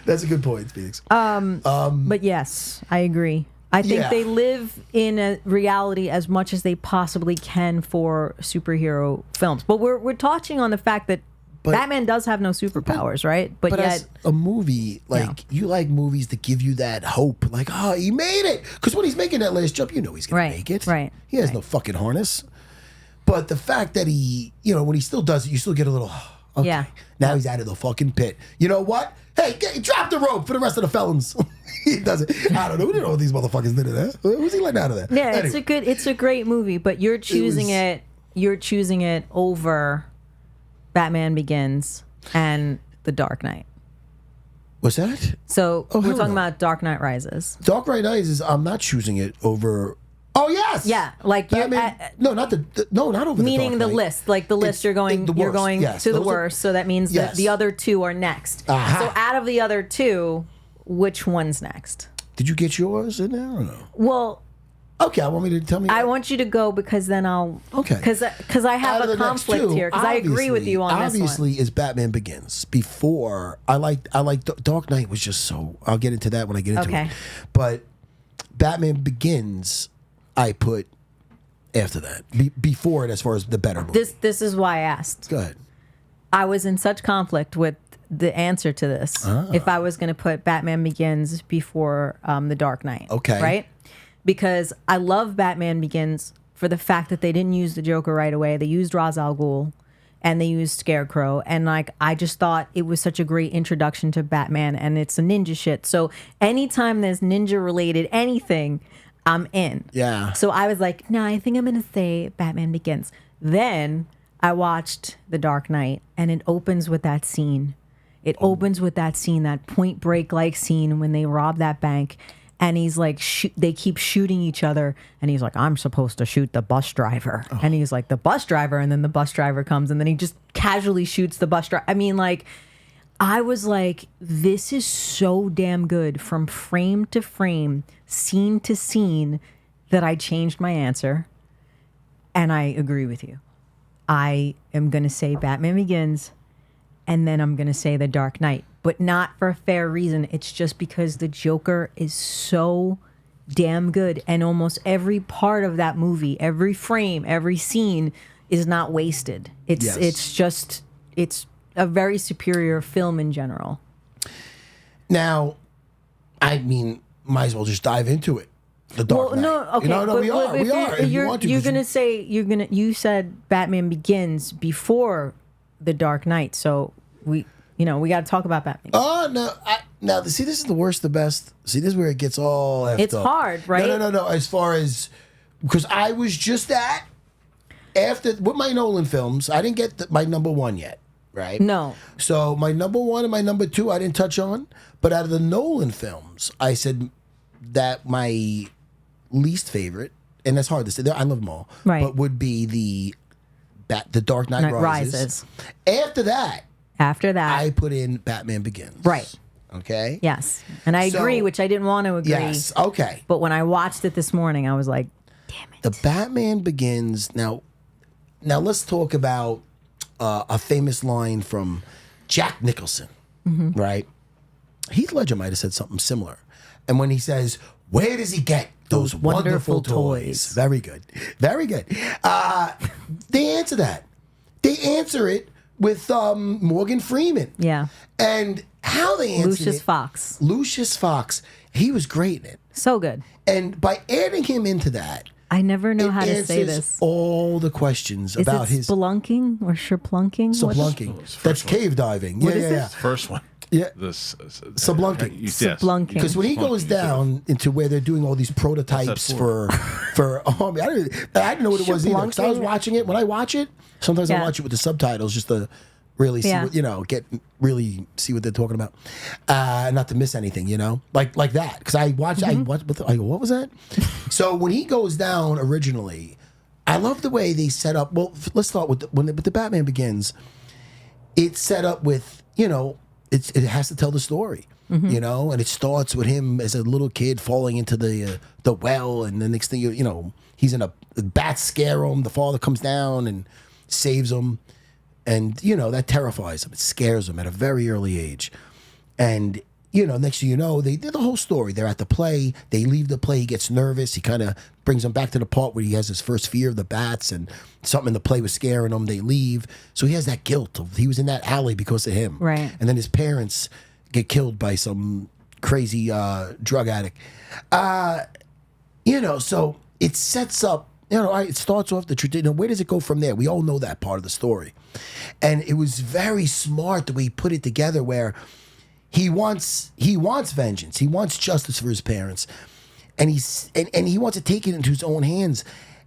That's a good point, Phoenix. But yes, I agree. I think they live in a reality as much as they possibly can for superhero films. But we're touching on the fact that Batman does have no superpowers, right? But yet, as a movie, you like movies that give you that hope, like, oh, he made it. Because when he's making that last jump, he's going to make it. Right. He has no fucking harness. But the fact that he, when he still does it, you still get a little, okay. Yeah. Now he's out of the fucking pit. You know what? Hey, drop the rope for the rest of the felons. He does it. I don't know. We don't know what these motherfuckers did in there. Who's he letting out of there? Yeah, Anyway. it's a great movie, but you're choosing it over Batman Begins and The Dark Knight. What's that? So we're hell talking no. about Dark Knight Rises. Dark Knight Rises, I'm not choosing it over. Oh yes. Yeah, like Batman, not over. meaning the the Dark Knight. list. Like the list, It's you're going the worst. Yes, to the those are- worst. So that means that Yes. the other two are next. Aha. So out of the other two, which one's next? Did you get yours in there or no? Well, Okay, I want me to tell me. I want you to go because then I'll. Okay. Because I have Out of a the next conflict two, here. Because I agree with you on this one. Obviously, is Batman Begins. Before I like Dark Knight was just so. I'll get into that when I get into Okay. it. But Batman Begins, I put after that. Before it, as far as the better movie. This is why I asked. Go ahead. I was in such conflict with the answer to this. If I was going to put Batman Begins before The Dark Knight. Okay. Right? Because I love Batman Begins for the fact that they didn't use the Joker right away. They used Ra's al Ghul and they used Scarecrow. And like, I just thought it was such a great introduction to Batman, and it's a ninja shit. So anytime there's ninja related anything, I'm in. Yeah. So I was like, no, I think I'm going to say Batman Begins. Then I watched The Dark Knight, and it opens with that scene. It opens with that scene, that Point Break like scene when they rob that bank. And he's like, they keep shooting each other. And he's like, I'm supposed to shoot the bus driver. Oh. And he's like, the bus driver. And then the bus driver comes, and then he just casually shoots the bus driver. I mean, like, I was like, this is so damn good from frame to frame, scene to scene, that I changed my answer. And I agree with you. I am going to say Batman Begins, and then I'm going to say The Dark Knight. But not for a fair reason. It's just because the Joker is so damn good. And almost every part of that movie, every frame, every scene is not wasted. It's a very superior film in general. Now, I mean, might as well just dive into it. The Dark Knight. No, okay. We are. You said Batman Begins before The Dark Knight. So we got to talk about Batman. Oh, no. See, this is the worst, the best. See, this is where it gets all effed It's up. hard, right? No. As far as, because I was just after, with my Nolan films, I didn't get my number one yet, right? No. So my number one and my number two, I didn't touch on. But out of the Nolan films, I said that my least favorite, and that's hard to say, I love them all, right, but would be the Dark Knight Rises. After that, I put in Batman Begins. Right. Okay? Yes. And I agree, which I didn't want to agree. Yes, okay. But when I watched it this morning, I was like, damn it. The Batman Begins. Now let's talk about a famous line from Jack Nicholson, right? Heath Ledger might have said something similar. And when he says, where does he get those wonderful toys? Very good. Very good. They answer that. They answer it with Morgan Freeman. Yeah. And how they answered Lucius Fox. He was great in it. So good. And by adding him into that, I never know how to say this. All the questions about his spelunking or sherplunking. Spelunking. That's cave diving. Yeah. First one. Yeah. Sublunking. Sublunking. Because when he goes down into where they're doing all these prototypes for army, I didn't know what it was either. Because I was watching it. When I watch it, sometimes I watch it with the subtitles just to really see what, really see what they're talking about. Not to miss anything, like that. Because I watched, I go, what was that? So when he goes down originally, I love the way they set up. Well, let's start with the Batman Begins. It's set up with, it has to tell the story, and it starts with him as a little kid falling into the well, and the next thing he's in the bats scare him. The father comes down and saves him, and that terrifies him. It scares him at a very early age, and next thing you know, they did the whole story. They're at the play. They leave the play. He gets nervous. He kind of brings him back to the part where he has his first fear of the bats, and something in the play was scaring him. They leave. So he has that guilt of he was in that alley because of him. Right. And then his parents get killed by some crazy drug addict. So it sets up, it starts off the tradition. Where does it go from there? We all know that part of the story. And it was very smart the way he put it together, where he wants vengeance. He wants justice for his parents, and he wants to take it into his own hands.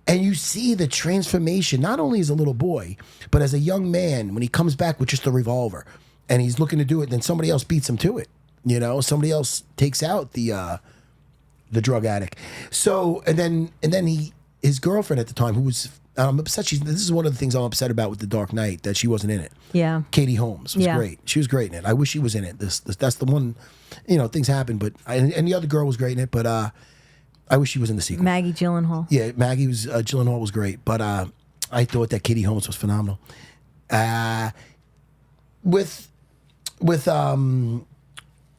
And you see the transformation, not only as a little boy, but as a young man when he comes back with just a revolver, and he's looking to do it. Then somebody else beats him to it. Somebody else takes out the drug addict. So and then his girlfriend at the time, who was. I'm upset. This is one of the things I'm upset about with The Dark Knight, that she wasn't in it. Yeah. Katie Holmes was great. She was great in it. I wish she was in it. That's the one, things happen, but and the other girl was great in it, but I wish she was in the sequel. Maggie Gyllenhaal. Yeah, Gyllenhaal was great, but I thought that Katie Holmes was phenomenal. With where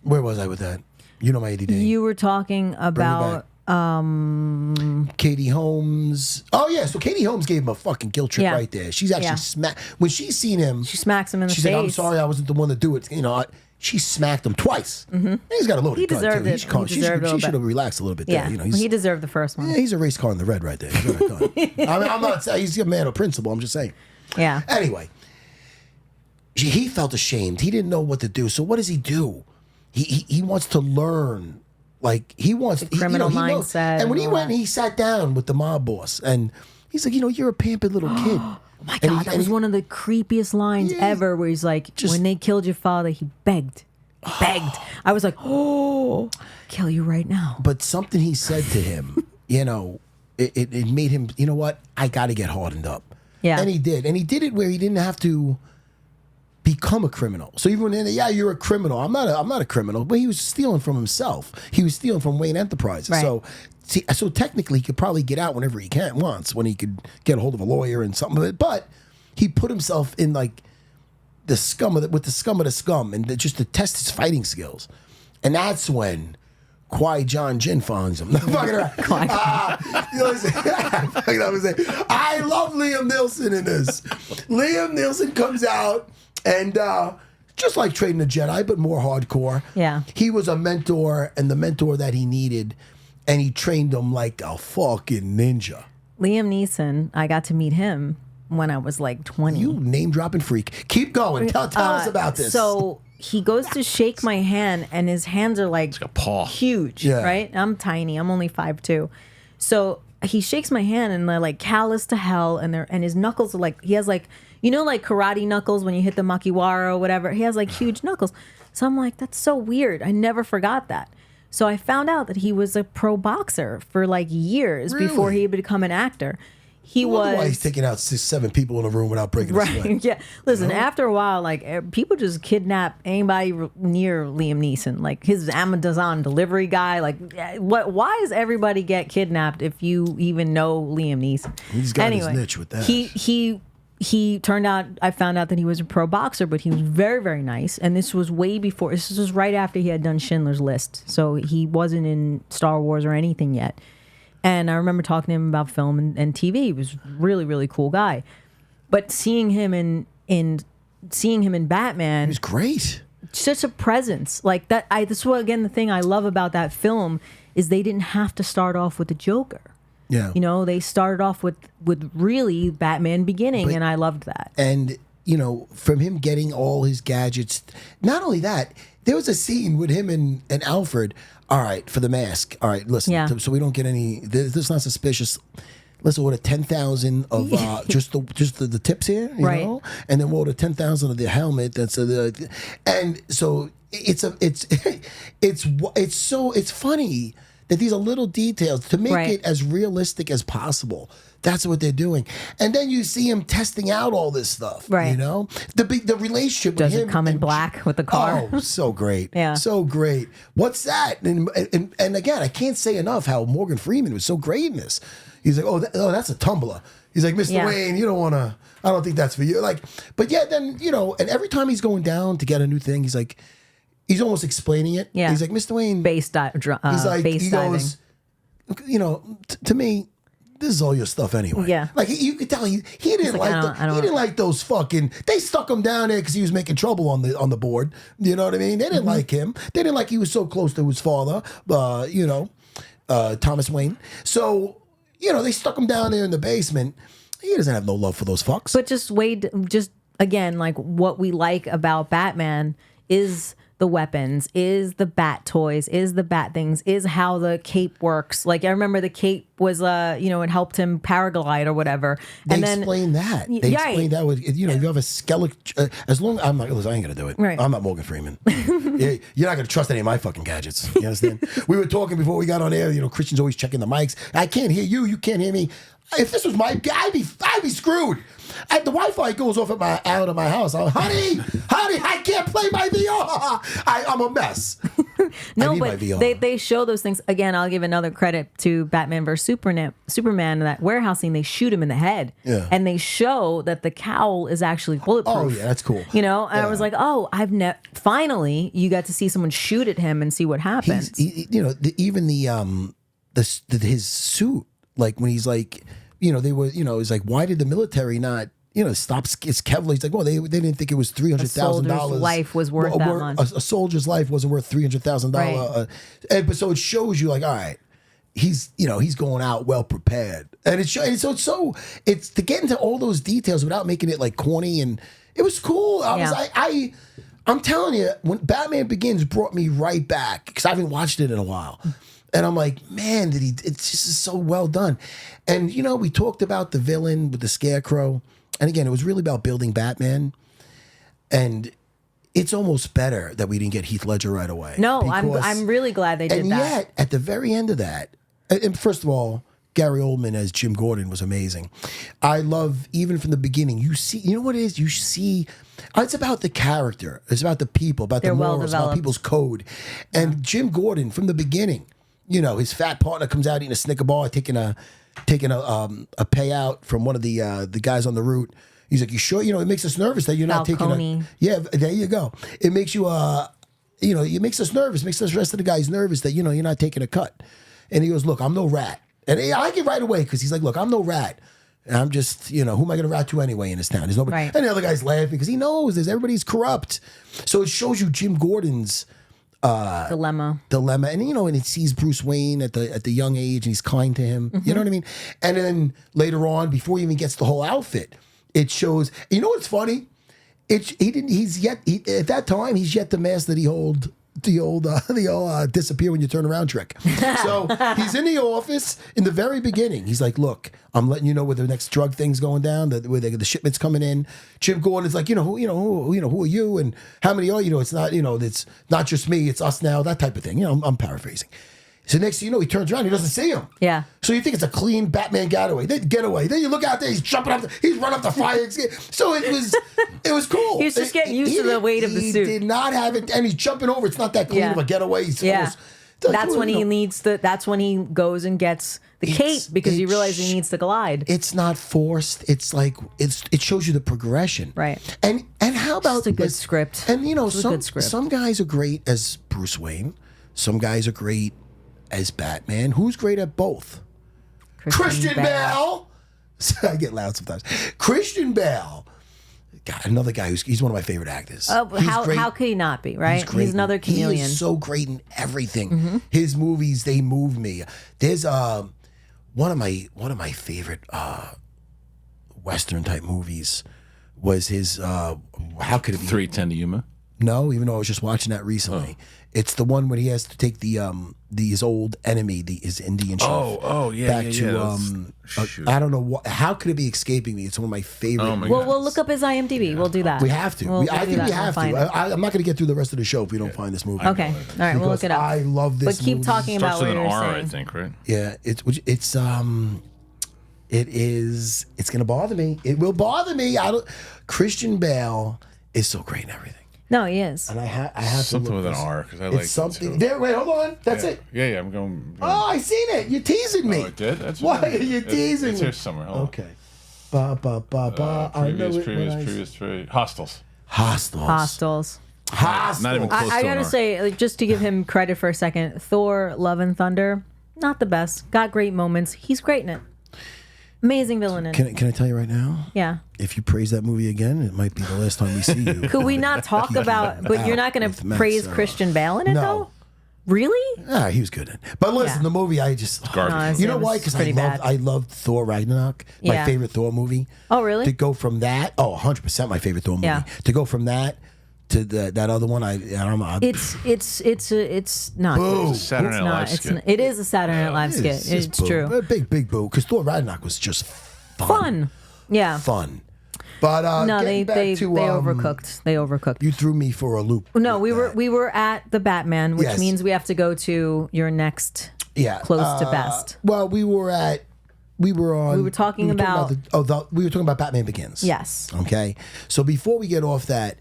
was I with that? My ADD. You were talking about Katie Holmes. Oh yeah, so Katie Holmes gave him a fucking guilt trip right there. She's actually smacked when she's seen him. She smacks him in the face. She said, "I'm sorry, I wasn't the one to do it." She smacked him twice. He's got a loaded gun deserved too. it. She should have relaxed a little bit Yeah, there. he deserved the first one. Yeah, he's a race car in the red right there. He's got a gun. I'm not saying he's a man of principle. I'm just saying. Yeah. Anyway, he felt ashamed. He didn't know what to do. So what does he do? He wants to learn. Like he wants criminal mindset. And when he went, he sat down with the mob boss, and he's like, you're a pampered little kid. Oh my God, that was one of the creepiest lines ever. Where he's like, when they killed your father, he begged. I was like, oh, kill you right now. But something he said to him, it made him. You know what? I got to get hardened up. Yeah, and he did it where he didn't have to become a criminal. So even when you're a criminal. I'm not a criminal, but he was stealing from himself. He was stealing from Wayne Enterprises. Right. So technically, he could probably get out whenever he wants, when he could get a hold of a lawyer and something of it. But he put himself in like the scum of the scum, and just to test his fighting skills. And that's when Qui-Gon Jinn finds him. I love Liam Neeson in this. Liam Neeson comes out and just like Trading the Jedi, but more hardcore. Yeah. He was a mentor, and the mentor that he needed, and he trained him like a fucking ninja. Liam Neeson, I got to meet him when I was like 20. You name-dropping freak. Keep going. Tell us about this. So he goes to shake my hand, and his hands are like a paw. Huge, right? I'm tiny. I'm only 5'2". So he shakes my hand, and they're like callous to hell, and his knuckles are like, he has like, like karate knuckles when you hit the makiwara or whatever. He has like huge knuckles. So I'm like, that's so weird. I never forgot that. So I found out that he was a pro boxer for like years before he had become an actor. He was. Why he's taking out 6-7 people in a room without breaking a sweat. Yeah. Listen, after a while, like people just kidnap anybody near Liam Neeson. Like his Amazon delivery guy. Like, what? Why does everybody get kidnapped if you even know Liam Neeson? He's got his niche with that. He turned out. I found out that he was a pro boxer, but he was very, very nice. And this was way before. This was right after he had done Schindler's List, so he wasn't in Star Wars or anything yet. And I remember talking to him about film and TV. He was a really, really cool guy. But seeing him in Batman, he was great. Such a presence like that. This is what, again, the thing I love about that film is they didn't have to start off with the Joker. Yeah, they started off with really Batman beginning, and I loved that. And from him getting all his gadgets. Not only that, there was a scene with him and Alfred. All right, for the mask. All right, listen. So we don't get any. This is not suspicious. Let's order 10,000 of just the tips here, you know, and then we'll order 10,000 of the helmet. That's and so it's funny that these are little details to make it as realistic as possible. That's what they're doing. And then you see him testing out all this stuff. Right. The relationship Does with him. Does it come in black with the car? Oh, so great. Yeah. So great. What's that? And again, I can't say enough how Morgan Freeman was so great in this. He's like, that's a tumbler. He's like, Mr. Wayne, you don't want to, I don't think that's for you. Like, but yeah, then, and every time he's going down to get a new thing, he's like, he's almost explaining it. Yeah. He's like, Mr. Wayne. He's like, he goes, to me, this is all your stuff anyway. Yeah. Like you could tell he didn't like those fucking. They stuck him down there because he was making trouble on the board. You know what I mean? They didn't like him. They didn't like he was so close to his father. Thomas Wayne. So they stuck him down there in the basement. He doesn't have no love for those fucks. But just again, like what we like about Batman is the weapons, is the bat toys, is the bat things, is how the cape works. Like I remember the cape was, it helped him paraglide or whatever. They explained that. They explained that with, you have a skeleton. As long I'm like, listen, I ain't gonna do it. Right. I'm not Morgan Freeman. You're not gonna trust any of my fucking gadgets. You understand? We were talking before we got on air. Christian's always checking the mics. I can't hear you. You can't hear me. If this was my guy, I'd be screwed. The Wi-Fi goes off out of my house. Honey, I can't play my VR. I'm a mess. No, but they show those things. Again, I'll give another credit to Batman vs. Superman, that warehouse scene. They shoot him in the head. Yeah. And they show that the cowl is actually bulletproof. Oh, yeah, that's cool. And I was like, oh, finally, you got to see someone shoot at him and see what happens. Even his suit, like when he's like, they were, it's like, why did the military not, stop? It's Kevlar. He's like, well, they didn't think it was $300,000. Life was worth that much. A soldier's life wasn't worth $300,000. Right. But so it shows you, like, all right, he's going out well prepared, and it's to get into all those details without making it like corny, and it was cool. I'm telling you, when Batman Begins brought me right back, because I haven't watched it in a while. And I'm like, man, it's just so well done. And, we talked about the villain with the Scarecrow. And again, it was really about building Batman. And it's almost better that we didn't get Heath Ledger right away. No, I'm really glad they did that. And yet, at the very end of that, and first of all, Gary Oldman as Jim Gordon was amazing. I love, even from the beginning, you see, what it is? You see, it's about the character. It's about the people, about the morals, about people's code. And Jim Gordon, from the beginning, his fat partner comes out eating a Snicker bar, taking a payout from one of the guys on the route. He's like, you sure? It makes us nervous that you're not taking Yeah, there you go. It makes you, it makes us nervous. Makes us, the rest of the guys nervous that, you're not taking a cut. And he goes, look, I'm no rat. And I get right away because he's like, look, I'm no rat. And I'm just, who am I going to rat to anyway in this town? There's nobody. Right. And the other guy's laughing because he knows everybody's corrupt. So it shows you Jim Gordon's dilemma. And and it sees Bruce Wayne at the young age, and he's kind to him. You know what I mean? And then later on, before he even gets the whole outfit, it shows. You know what's funny? At that time he's yet to master the old disappear when you turn around trick. So he's in the office in the very beginning. He's like, look, I'm letting you know where the next drug thing's going down, where the shipment's coming in. Jim Gordon's like, who are you and how many are you? It's not, it's not just me, it's us now, that type of thing. I'm paraphrasing. So next thing you know, he turns around, he doesn't see him. Yeah. So you think it's a clean Batman getaway. Then you look out there, he's jumping up, he's running up the fire escape. So it was cool. He's just getting used to the weight of the suit. He did not have it, and he's jumping over. It's not that clean of a getaway. That's when he needs that's when he goes and gets the cape because he realizes he needs to glide. It's not forced. It's like it shows you the progression. Right. And how about just a good script? And some guys are great as Bruce Wayne. Some guys are great as Batman. Who's great at both? Christian Bale. I get loud sometimes. Christian Bale. God, another guy he's one of my favorite actors. How could he not be, right? He's another chameleon. He is so great in everything. His movies, they move me. There's one of my favorite Western type movies was his how could it be 3:10 to Yuma? No, even though I was just watching that recently. It's the one when he has to take his old enemy, his Indian chief. Back to I don't know how could it be escaping me? It's one of my favorite. We'll look up his IMDb. Yeah. We'll do that. We have to. I think we have to. I'm not going to get through the rest of the show if we don't find this movie. Okay, all right, we'll look it up. I love this. But keep talking about what you're saying. I think, right? Yeah, it's going to bother me. It will bother me. Christian Bale is so great in everything. No, he is. And I have something to with an R because I like something. There, wait, hold on. That's it. Yeah, I'm going. Oh, I seen it. You're teasing me. Oh, it did. That's why are you teasing me? It's here somewhere. Hold okay. Previous three. Hostels. Not even close. I gotta say, just to give him credit for a second, Thor: Love and Thunder, not the best. Got great moments. He's great in it. Amazing villain in it. Can I tell you right now? Yeah. If you praise that movie again, it might be the last time we see you. Could we not talk about? But you're not going to praise Serra. Christian Bale in it, though. Really? Yeah, he was good in it. But listen, the movie, I just garbage. You know why? Because I loved Thor Ragnarok, my favorite Thor movie. Oh, really? To go from that, 100% my favorite Thor movie. Yeah. To go from that to that other one, it's not. Boo. It's a Saturday Night Live skit. It is a Saturday Night Live skit. It's true. A big boo. Because Thor Ragnarok was just fun. Yeah. Fun. But no, they overcooked. They overcooked. You threw me for a loop. No, we were at the Batman, which means we have to go to your next close to best. Well, we were talking about Batman Begins. Yes. Okay. So before we get off that,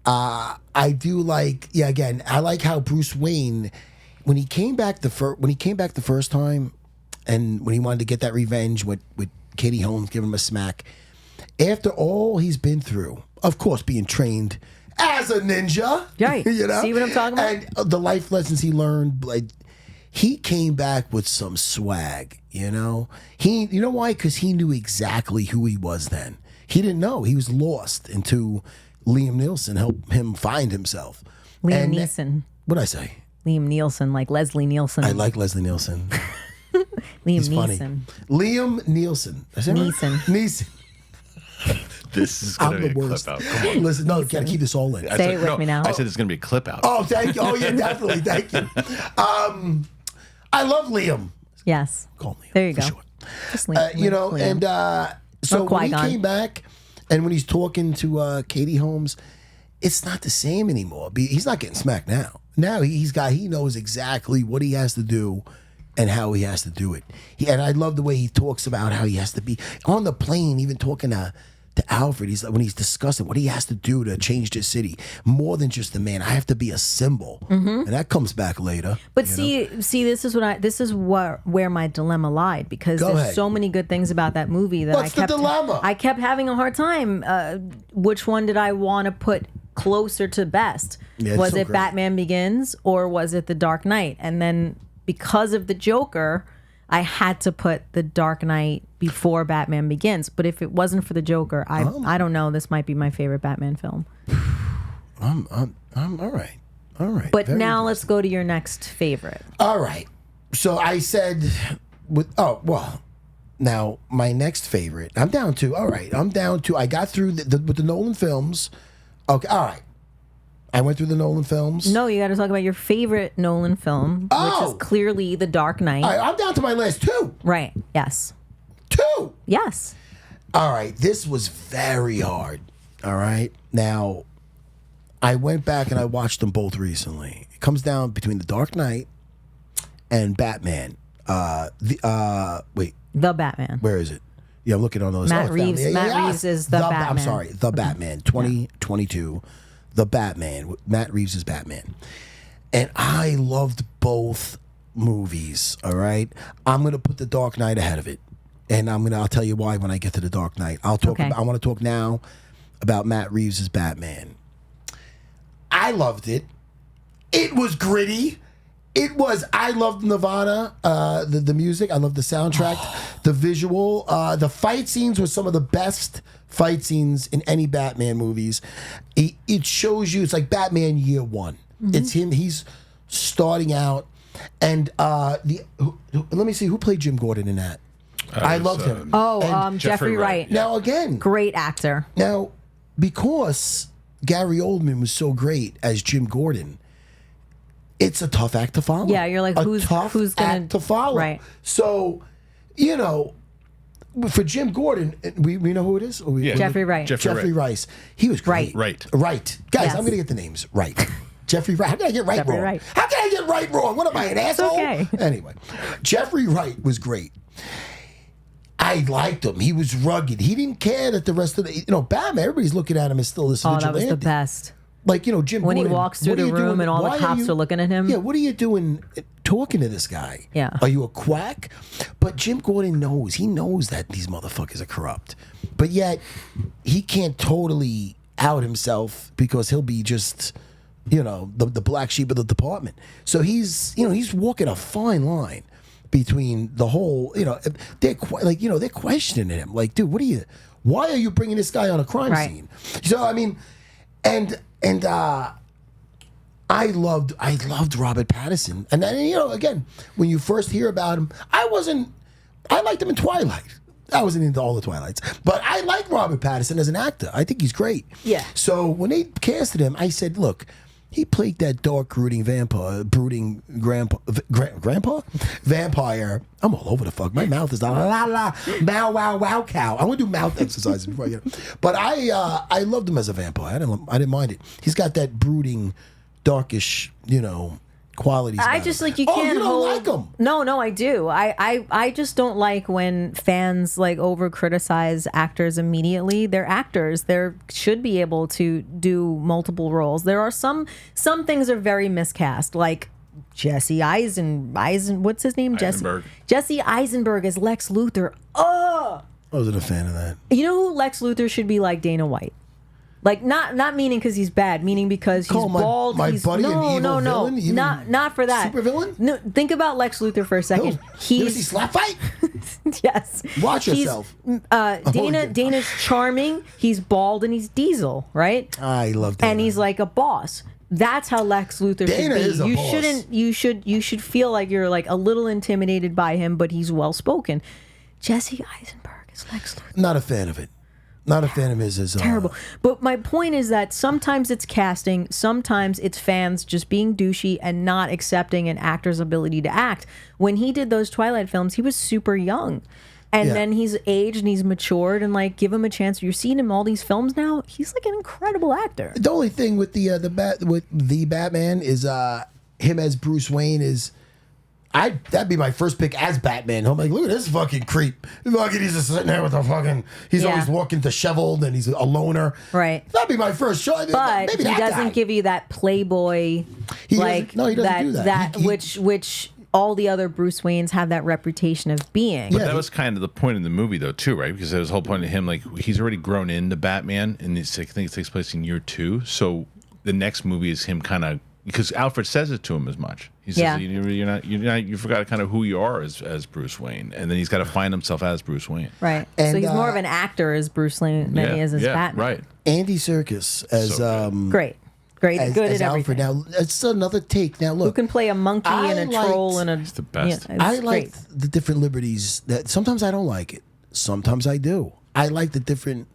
I do like I like how Bruce Wayne, when he came back the first time, and when he wanted to get that revenge with Katie Holmes giving him a smack, after all he's been through, of course being trained as a ninja, right? You know, see what I'm talking about, and the life lessons he learned, like he came back with some swag, you know? You know why? Because he knew exactly who he was then. He didn't know. He was lost into Liam Neeson helped him find himself. Liam Neeson. What'd I say? Liam Neeson, like Leslie Nielsen. I like Leslie Nielsen. Liam Neeson. Funny. Liam Neeson. Neeson. Neeson. This is going to be a worst. clip out. Come on. Listen, no, gotta keep this all in. Say it with me now. I said it's going to be a clip out. Oh, thank you. Oh, yeah, definitely. Thank you. I love Liam. Yes. Call Liam. There you go. For sure. Just Liam. And so when he came back and when he's talking to Katie Holmes, it's not the same anymore. He's not getting smacked now. Now he knows exactly what he has to do and how he has to do it. And I love the way he talks about how he has to be on the plane, even talking to Alfred. When he's discussing what he has to do to change the city, more than just a man. I have to be a symbol, and that comes back later. But see, this is where my dilemma lied, because there's so many good things about that movie that What's the dilemma? I kept having a hard time. Which one did I want to put closer to best? Yeah, was so it great. Batman Begins or was it The Dark Knight? And then because of the Joker, I had to put The Dark Knight before Batman Begins. But if it wasn't for the Joker, I don't know. This might be my favorite Batman film. I'm all right. All right. But now let's go to your next favorite. All right. So I said, now my next favorite. I got through with the Nolan films. Okay. All right. I went through the Nolan films. No, you got to talk about your favorite Nolan film, which is clearly The Dark Knight. All right, I'm down to my last two. Right. Yes. Two. Yes. All right. This was very hard. All right. Now, I went back and I watched them both recently. It comes down between The Dark Knight and Batman. The Batman. Where is it? Yeah, I'm looking on those. Matt Reeves. Matt Reeves is the Batman. I'm sorry, The Batman, 2022. The Batman. Matt Reeves is Batman. And I loved both movies, all right? I'm going to put The Dark Knight ahead of it. And I'll tell you why when I get to The Dark Knight. I want to talk now about Matt Reeves as Batman. I loved it. It was gritty. I loved Nirvana, the music. I loved the soundtrack, the visual. The fight scenes were some of the best fight scenes in any Batman movies. It shows you, it's like Batman Year One. Mm-hmm. It's him. He's starting out. And let me see, who played Jim Gordon in that? I loved him. Jeffrey Wright. Now, again. Great actor. Now, because Gary Oldman was so great as Jim Gordon, it's a tough act to follow. Yeah, you're like, who's gonna to follow? Right. So, for Jim Gordon, we know who it is. Jeffrey Wright. Jeffrey Rice. He was great. Right. Guys, Yes. I'm gonna get the names right. Jeffrey Wright. How can I get Jeffrey wrong? Wright. How can I get right wrong? What am I, an asshole? okay. Anyway, Jeffrey Wright was great. I liked him. He was rugged. He didn't care that the rest of Batman, everybody's looking at him as still this vigilante. That was the best. Like, Jim when Gordon, he walks through the room and all the cops are looking at him. Yeah, what are you doing talking to this guy? Yeah. Are you a quack? But Jim Gordon knows. He knows that these motherfuckers are corrupt. But yet, he can't totally out himself because he'll be just, the black sheep of the department. So he's walking a fine line between the whole, they're questioning him. Like, dude, why are you bringing this guy on a crime scene? So, I mean, and I loved Robert Pattinson. And then, again, when you first hear about him, I liked him in Twilight. I wasn't into all the Twilights. But I like Robert Pattinson as an actor. I think he's great. Yeah. So when they casted him, I said, look, he played that dark, brooding vampire. I'm all over the fuck. My mouth is mow, wow, wow, cow. I want to do mouth exercises before I get it. But I loved him as a vampire. I didn't mind it. He's got that brooding, darkish, qualities. I just like you can't. You don't like him? No, I do. I just don't like when fans over criticize actors immediately. They're actors. They should be able to do multiple roles. There are some things are very miscast, like Jesse what's his name? Jesse Eisenberg as Lex Luthor. Oh, I wasn't a fan of that. You know who Lex Luthor should be like? Dana White. Like not meaning because he's bad, meaning because he's bald. My he's buddy, an evil villain? You not for that. Super villain? No, think about Lex Luthor for a second. You ever see Slap Fight? Yes. Watch yourself. Dana's charming. He's bald and he's Diesel, right? I love Dana. And he's like a boss. That's how Lex Luthor Dana should be. is a boss. You should feel like you're like a little intimidated by him, but he's well spoken. Jesse Eisenberg is Lex Luthor. Not a fan of it. Not a fan of his. Is terrible. But my point is that sometimes it's casting, sometimes it's fans just being douchey and not accepting an actor's ability to act. When he did those Twilight films, he was super young. And then he's aged and he's matured, and like, give him a chance. You're seeing him in all these films now. He's like an incredible actor. The only thing with the Batman is him as Bruce Wayne is that'd be my first pick as Batman. I'm like, look at this fucking creep. Fucking, he's just sitting there with the fucking. He's always walking disheveled and he's a loner. Right. That'd be my first choice. But maybe he doesn't give you that playboy, he doesn't do that. Which all the other Bruce Waynes have that reputation of being. But that was kind of the point in the movie, though, too, right? Because that was the whole point of him. Like, he's already grown into Batman, and I think it takes place in year 2. So the next movie is him kind of, because Alfred says it to him as much. He says, you forgot kind of who you are as Bruce Wayne, and then he's got to find himself as Bruce Wayne. Right. And, so he's more of an actor as Bruce Wayne than he is as Batman. Right. Andy Serkis as great, good as at Alfred. everything. Now it's another take. Now look, who can play a monkey and a troll and a. He's the best. I like the different liberties that sometimes I don't like it. Sometimes I do. I like the different.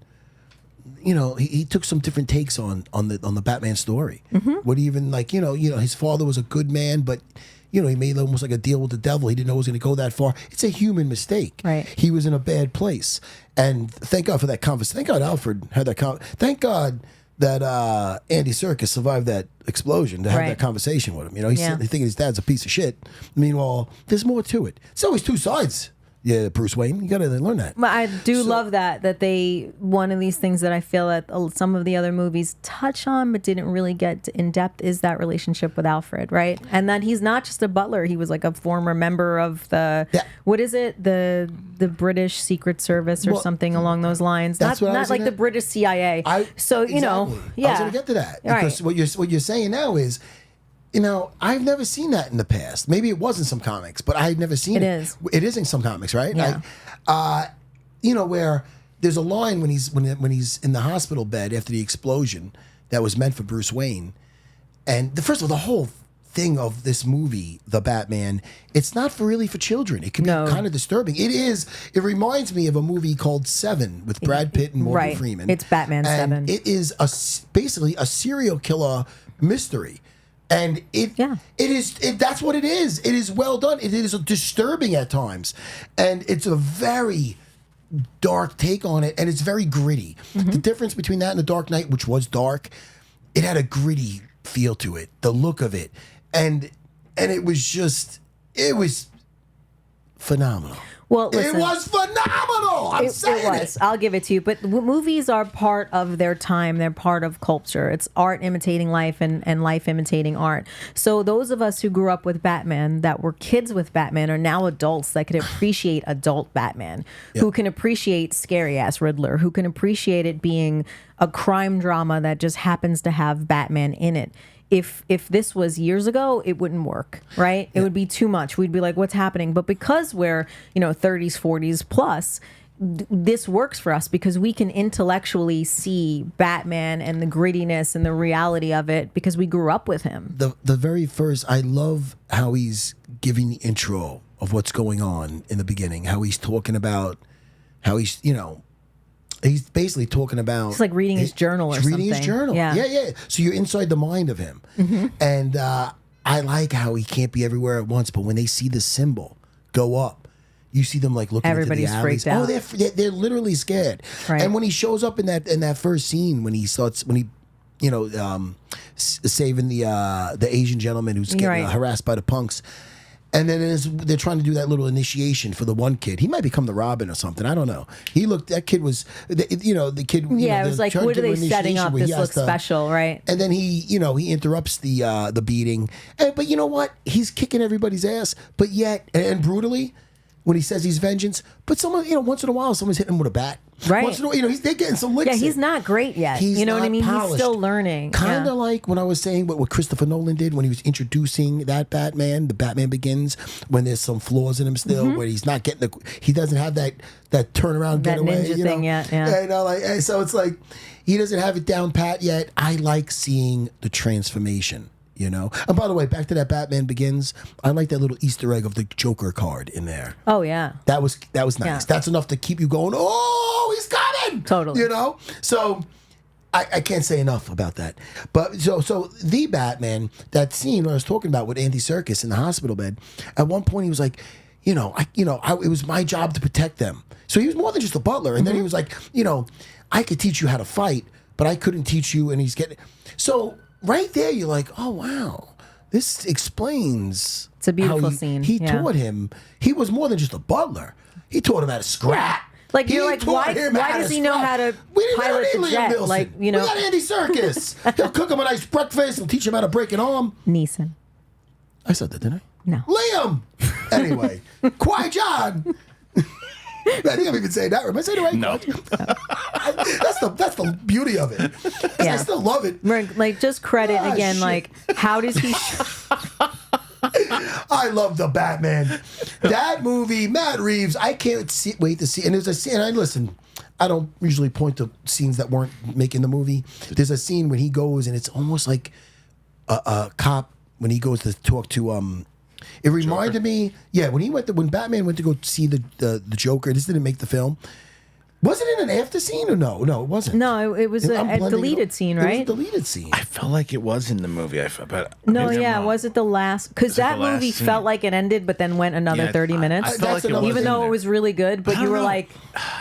You know, he took some different takes on the Batman story. What even like his father was a good man, but he made almost like a deal with the devil. He didn't know it was going to go that far. It's a human mistake. Right. He was in a bad place, and thank God for that conversation. Thank God Alfred had that. Thank God that Andy Serkis survived that explosion to have that conversation with him. He's thinking his dad's a piece of shit. Meanwhile, there's more to it. It's always two sides. Yeah, Bruce Wayne, you got to learn that. But I do love that one of these things that I feel that some of the other movies touch on but didn't really get in depth is that relationship with Alfred, right? And that he's not just a butler; he was like a former member of what is it, the British Secret Service or something along those lines. Not like the British CIA. I was going to get to that because what you're saying now is. I've never seen that in the past. Maybe it was in some comics, but I've never seen it. It is in some comics, right? Yeah. Where there's a line when he's in the hospital bed after the explosion that was meant for Bruce Wayne, and first of all, the whole thing of this movie, The Batman, it's not really for children. It can be kind of disturbing. It is. It reminds me of a movie called Seven with Brad Pitt and Morgan Freeman. It's Batman and 7. It is basically a serial killer mystery. And that's what it is. It is well done. It is disturbing at times. And it's a very dark take on it, and it's very gritty. The difference between that and The Dark Knight, which was dark, it had a gritty feel to it, the look of it. And it was phenomenal. Well, listen, it was phenomenal. I'm saying it was. I'll give it to you. But movies are part of their time. They're part of culture. It's art imitating life and life imitating art. So those of us who grew up with Batman, that were kids with Batman, are now adults that can appreciate adult Batman, who can appreciate scary-ass Riddler, who can appreciate it being a crime drama that just happens to have Batman in it. If this was years ago, it wouldn't work, right? It would be too much. We'd be like, what's happening? But because we're, 30s, 40s plus, this works for us because we can intellectually see Batman and the grittiness and the reality of it because we grew up with him. The very first, I love how he's giving the intro of what's going on in the beginning, how he's talking about how he's, he's basically talking about... It's like reading his journal or something. Reading his journal. Yeah. So you're inside the mind of him. And I like how he can't be everywhere at once, but when they see the symbol go up, you see them like looking Everybody's into the alleys. freaked out. Oh, they're literally scared. Right. And when he shows up in that first scene, when he saving the Asian gentleman who's getting harassed by the punks. And then they're trying to do that little initiation for the one kid. He might become the Robin or something. I don't know. That kid was, the kid. It was like, what are they setting up? This looks special, right? And then he interrupts the beating. But you know what? He's kicking everybody's ass. But yet, and brutally, when he says he's vengeance, but someone, once in a while, someone's hitting him with a bat. Right. Once in a while, they're getting some licks. Yeah, he's not great yet. He's you know what I not mean? polished. He's still learning. Kind of like when I was saying what Christopher Nolan did when he was introducing that Batman, the Batman Begins, when there's some flaws in him still, where he's not getting he doesn't have that turnaround That getaway. ninja thing yet, yeah. And so it's like he doesn't have it down pat yet. I like seeing the transformation. And by the way, back to that Batman Begins, I like that little Easter egg of the Joker card in there. Oh yeah. That was nice. Yeah. That's enough to keep you going, oh, he's coming. Totally. So I can't say enough about that. But so the Batman, that scene I was talking about with Andy Serkis in the hospital bed, at one point he was like, it was my job to protect them. So he was more than just a butler. And then he was like, I could teach you how to fight, but I couldn't teach you. And he's getting so. Right there, you're like, oh, wow. This explains. It's a beautiful how scene. He taught him. He was more than just a butler. He taught him how to scrap. Like, you're like, why does he know how to pilot the jet? Nielsen. Like, We got Andy Serkis. He'll cook him a nice breakfast and teach him how to break an arm. Neeson. I said that, didn't I? No. Liam. Anyway, Qui-Gon. I think I'm even saying that. Am I saying it right? No. That's the beauty of it. I still love it. Like, just credit again. Shit. Like, how does he? I love the Batman. That movie, Matt Reeves. I can't wait to see. And there's a scene. I don't usually point to scenes that weren't making the movie. There's a scene when he goes, and it's almost like a cop when he goes to talk to It reminded me, when Batman went to go see the Joker. This didn't make the film. Wasn't it an after scene or no? No, it wasn't. No, it was a deleted scene, right? It was a deleted scene. I felt like it was in the movie. But No, maybe I'm yeah, wrong. was it the last? Because that the last movie scene. felt like it ended, but then went another Yeah, 30 minutes. I felt like it was even in though there. it was really good, but I you don't were know. like,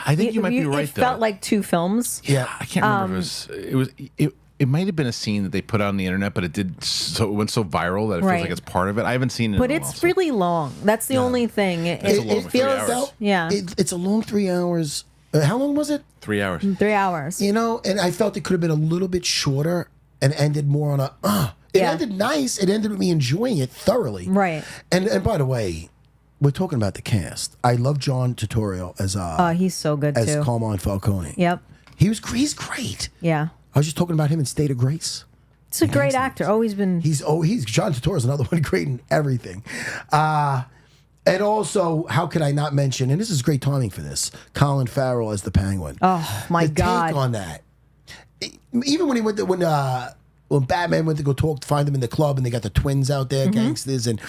I think you might be right. It felt like two films. Yeah, I can't remember. It might have been a scene that they put on the internet, but it went so viral that it feels Right. like it's part of it. I haven't seen it. But in a it's while, so- really long. That's the only thing. It's a long 3 hours. Yeah. It's a long 3 hours. How long was it? 3 hours. 3 hours. And I felt it could have been a little bit shorter and ended more on a. It Yeah. ended nice. It ended with me enjoying it thoroughly. Right. And by the way, we're talking about the cast. I love John Turturro as He's so good as too. Carmine Falcone. Yep. He's great. Yeah. I was just talking about him in State of Grace. It's a great actor. Always been. He's John Turturro's another one great in everything. And also, how could I not mention? And this is great timing for this. Colin Farrell as the Penguin. Oh my the God. Take on that. Even when he went to, when Batman went to go find them in the club, and they got the twins out there, gangsters, and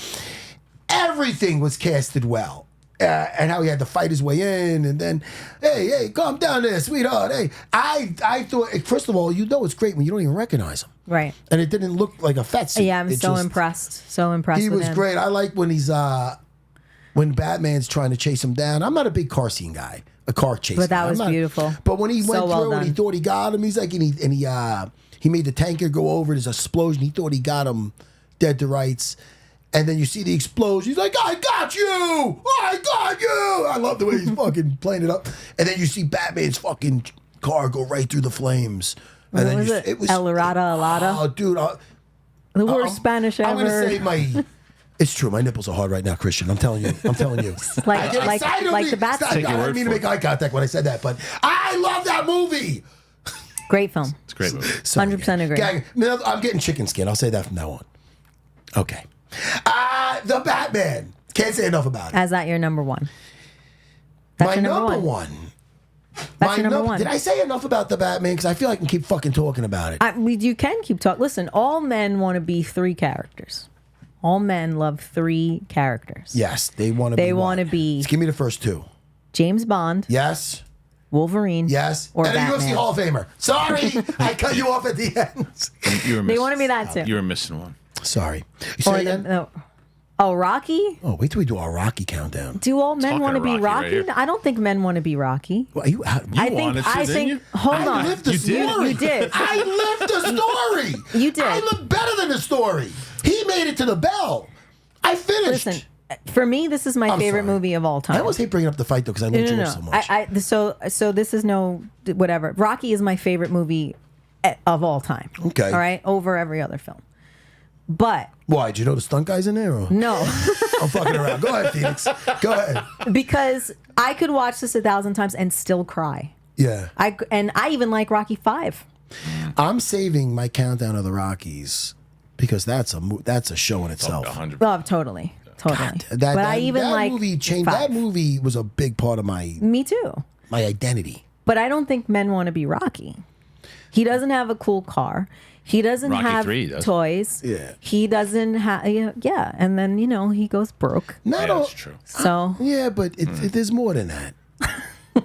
everything was casted well. And how he had to fight his way in, and then, hey, calm down there, sweetheart. Hey, I thought, first of all, it's great when you don't even recognize him. Right. And it didn't look like a fat suit. Yeah, I'm so impressed. So impressed He with was him. great. I like when he's when Batman's trying to chase him down. I'm not a big car scene guy, a car chase. But that guy. was beautiful. But when he So went well through and he done. thought he got him, he's like, and he made the tanker go over. There's an explosion. He thought he got him dead to rights. And then you see the explosion. He's like, I got you! I got you! I love the way he's fucking playing it up. And then you see Batman's fucking car go right through the flames. And What was it? El Alada? Oh, dude. The worst Spanish ever. I'm going to say my... It's true. My nipples are hard right now, Christian. I'm telling you. Like- I get like- excited like over the Bat- I Take your didn't word mean to for make it. eye contact when I said that, but I love that movie. Great film. It's a great movie. Sorry, 100% gang. agree. Gang, no, I'm getting chicken skin. I'll say that from now on. Okay. The Batman. Can't say enough about it. Is that your number one? That's My your number one. That's your number one. Did I say enough about the Batman? Because I feel like I can keep fucking talking about it. You can keep talking. Listen, all men want to be three characters. All men love three characters. Yes, they want to be. They want to what? be Just give me the first two. James Bond, Yes. Wolverine, Yes. or and Batman. a UFC Hall of Famer. Sorry, I cut you off at the end. You were They missing, want to be that too. You were missing one. Sorry. You Or say the- again? no. Oh, Rocky? Oh, wait till we do our Rocky countdown. Do all men Talking want to be Rocky right Rocky? here. I don't think men want to be Rocky. Well, you wanted to, didn't you? Hold I on. lived the You did? story. You did. I lived the story. You did. I lived better than the story. He made it to the bell. I finished. Listen, for me, this is my I'm favorite sorry. movie of all time. I always hate bringing up the fight though because I love George so much. So this is no whatever. Rocky is my favorite movie of all time. Okay. All right, over every other film. But Why? Do you know the stunt guys in there? Or? No. I'm fucking around. Go ahead, Phoenix. Go ahead. Because I could watch this 1,000 times and still cry. Yeah. I even like Rocky 5. I'm saving my countdown of the Rockies because that's a show in itself. 100%. Oh, totally. God, But I even that like movie changed. 5. That movie was a big part of my Me too. identity. But I don't think men want to be Rocky. He doesn't have a cool car. He doesn't Rocky have 3 does. toys. Yeah. He doesn't have. Yeah. And then he goes broke. Not Yeah, all, that's true. So yeah, but there's more than that.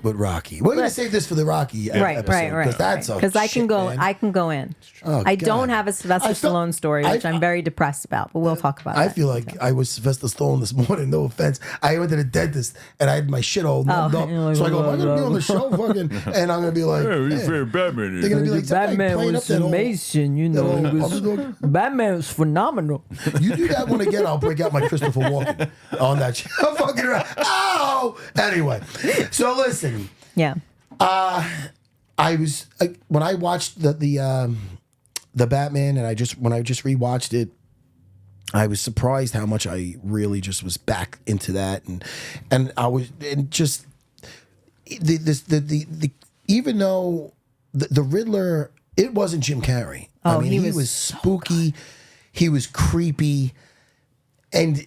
But Rocky, we're gonna save this for the Rocky right. because that's Because I can go. man. I can go in. Oh, I God. don't have a Sylvester I felt- Stallone story, which I'm very depressed about. But we'll talk about I that. feel like I was Sylvester Stallone this morning. No offense. I went to the dentist and I had my shit all numbed up. you're like, So I go, am I going to be on the show? Fucking, and I'm going to be like, Hey, man. favorite Batman They're going to be like, Batman playing was up that whole- amazing, that whole- Batman was phenomenal. You do that one again, I'll break out my Christopher Walken on that shit. I'm fucking around. Ow! Anyway, so listen. Yeah. I was when I watched the Batman, and when I just rewatched it, I was surprised how much I really just was back into that, and I was just the even though the Riddler, it wasn't Jim Carrey. Oh, I mean, he was spooky, he was creepy, and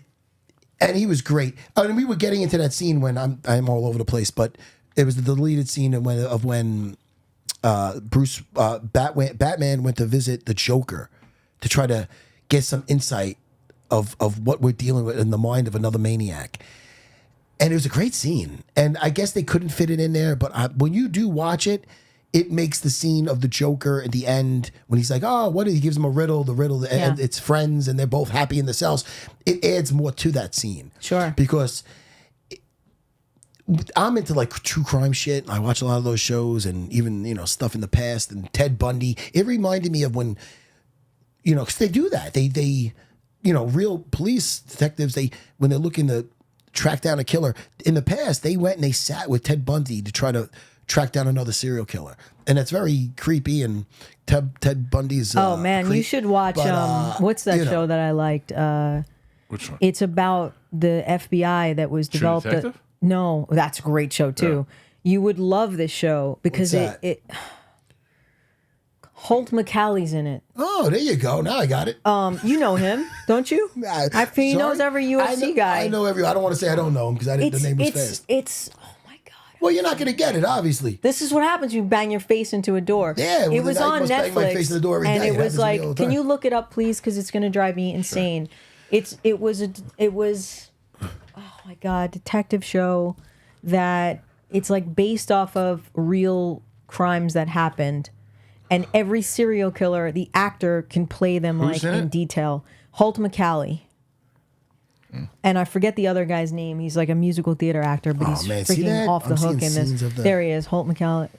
he was great. I mean, we were getting into that scene when I'm all over the place, but it was the deleted scene of when Batman went to visit the Joker to try to get some insight of what we're dealing with in the mind of another maniac. And it was a great scene. And I guess they couldn't fit it in there, but when you do watch it, it makes the scene of the Joker at the end when he's like, oh, what? He gives him a riddle, and it's friends, and they're both happy in the cells. It adds more to that scene. Sure. Because I'm into like true crime shit. I watch a lot of those shows and even, stuff in the past and Ted Bundy. It reminded me of when, because they do that. They real police detectives, when they're looking to track down a killer, in the past, they went and they sat with Ted Bundy to try to track down another serial killer. And it's very creepy, and Ted Bundy's Oh man, you should watch what's that show that I liked? Which one? It's about the FBI that was developed. Detective? No, that's a great show too. Yeah. You would love this show because it Holt McCallie's in it. Oh, there you go. Now I got it. You know him, don't you? He knows every UFC guy. I know every. I don't want to say I don't know him because the name was fast. It's oh my god. Well, you're not going to get it, obviously. This is what happens when you bang your face into a door. Yeah, it was on must bang my face Netflix, in the door every and day. it was happens to me all like, the can time. you look it up, please? Because it's going to drive me insane. Sure. It was, oh my god, detective show that it's like based off of real crimes that happened, and every serial killer, the actor can play them Who's like in detail. Holt McCallie. And I forget the other guy's name. He's like a musical theater actor, but he's freaking off the hook in this. There he is, Holt McCallie.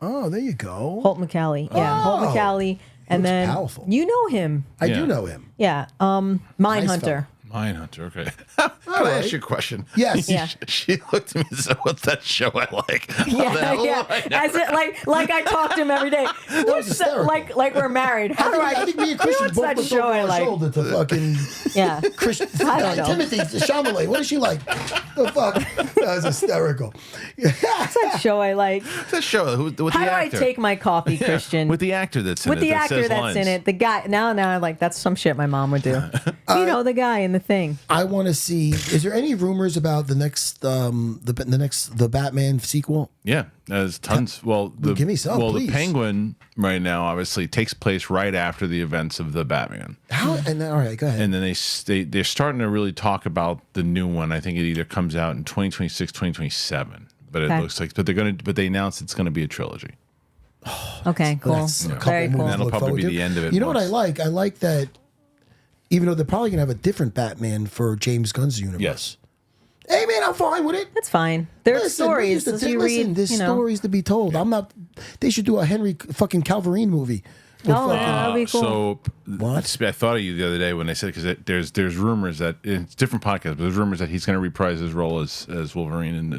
Oh, there you go. Holt McCallie. Yeah, Holt McCallie. And then powerful. you know him. I do know him. Yeah. Mindhunter. Mindhunter, okay. Can I ask you a question? Yes. Yeah. She looked at me and said, what's that show I like? Yeah. As it, like I talk to him every day. was hysterical. Like we're married. How do I think me and Christian what's both that looked show over I our like? shoulder to fucking Yeah. Christian. I don't know. Timothy Chalamet. What is she like? The fuck? That was hysterical. What's that show I like? What's that show? With How the do I actor? take my coffee, Christian? With the actor that's in With it. the that actor says that's lines. in it. The guy. Now I'm like, that's some shit my mom would do. The guy in the thing. I want to see. Is there any rumors about the next the Batman sequel? Yeah, there's tons. Give me some, please. The Penguin right now obviously takes place right after the events of the Batman. How? And then, all right, go ahead. And then they're starting to really talk about the new one. I think it either comes out in 2026, 2027. But it looks like, but they announced it's going to be a trilogy. Okay, cool. That's a couple Very movies cool. to That'll look probably forward be to. the end of it. You know what I like? I like that. Even though they're probably gonna have a different Batman for James Gunn's universe. Yes. Hey man, I'm fine with it. That's fine. There's Listen, stories. listen, As you read, there's stories to be told. I'm not. They should do a Henry fucking Calvarine movie. Oh, yeah, that'd be cool. So What? I thought of you the other day when they said, because there's rumors that it's different podcasts, but there's rumors that he's going to reprise his role as Wolverine in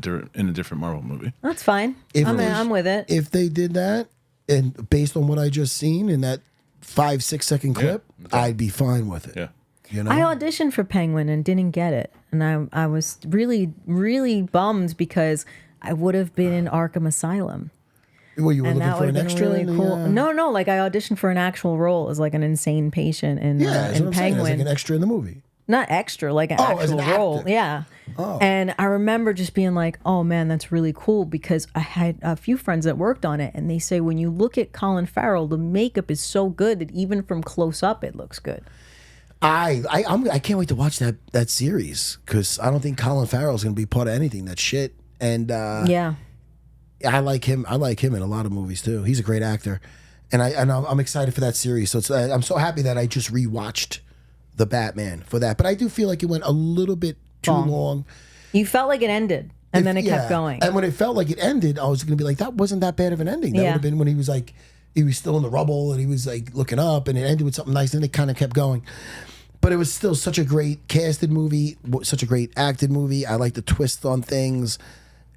a different Marvel movie. That's fine. I'm with it. If they did that, and based on what I just seen in that 5-6 second clip, I'd be fine with it. Yeah. You know? I auditioned for Penguin and didn't get it. And I was really, really bummed because I would have been in Arkham Asylum. Well, you were And looking that for would an have been extra? really in the, cool. No, like I auditioned for an actual role as like an insane patient in, that's in what I'm saying. It's Penguin. like an extra in the movie. Not extra, like an as actual an role. actor. Yeah. Oh. And I remember just being like, oh man, that's really cool because I had a few friends that worked on it and they say when you look at Colin Farrell, the makeup is so good that even from close up it looks good. I can't wait to watch that series because I don't think Colin Farrell's going to be part of anything. That shit. And Yeah. I like him. I like him in a lot of movies too. He's a great actor, and I'm excited for that series. So I'm so happy that I just rewatched the Batman for that. But I do feel like it went a little bit too long. You felt like it ended and then it kept going. And when it felt like it ended, I was going to be like, that wasn't that bad of an ending. That would have been when he was like, he was still in the rubble and he was like looking up, and it ended with something nice, and it kind of kept going. But it was still such a great casted movie, such a great acted movie. I like the twist on things,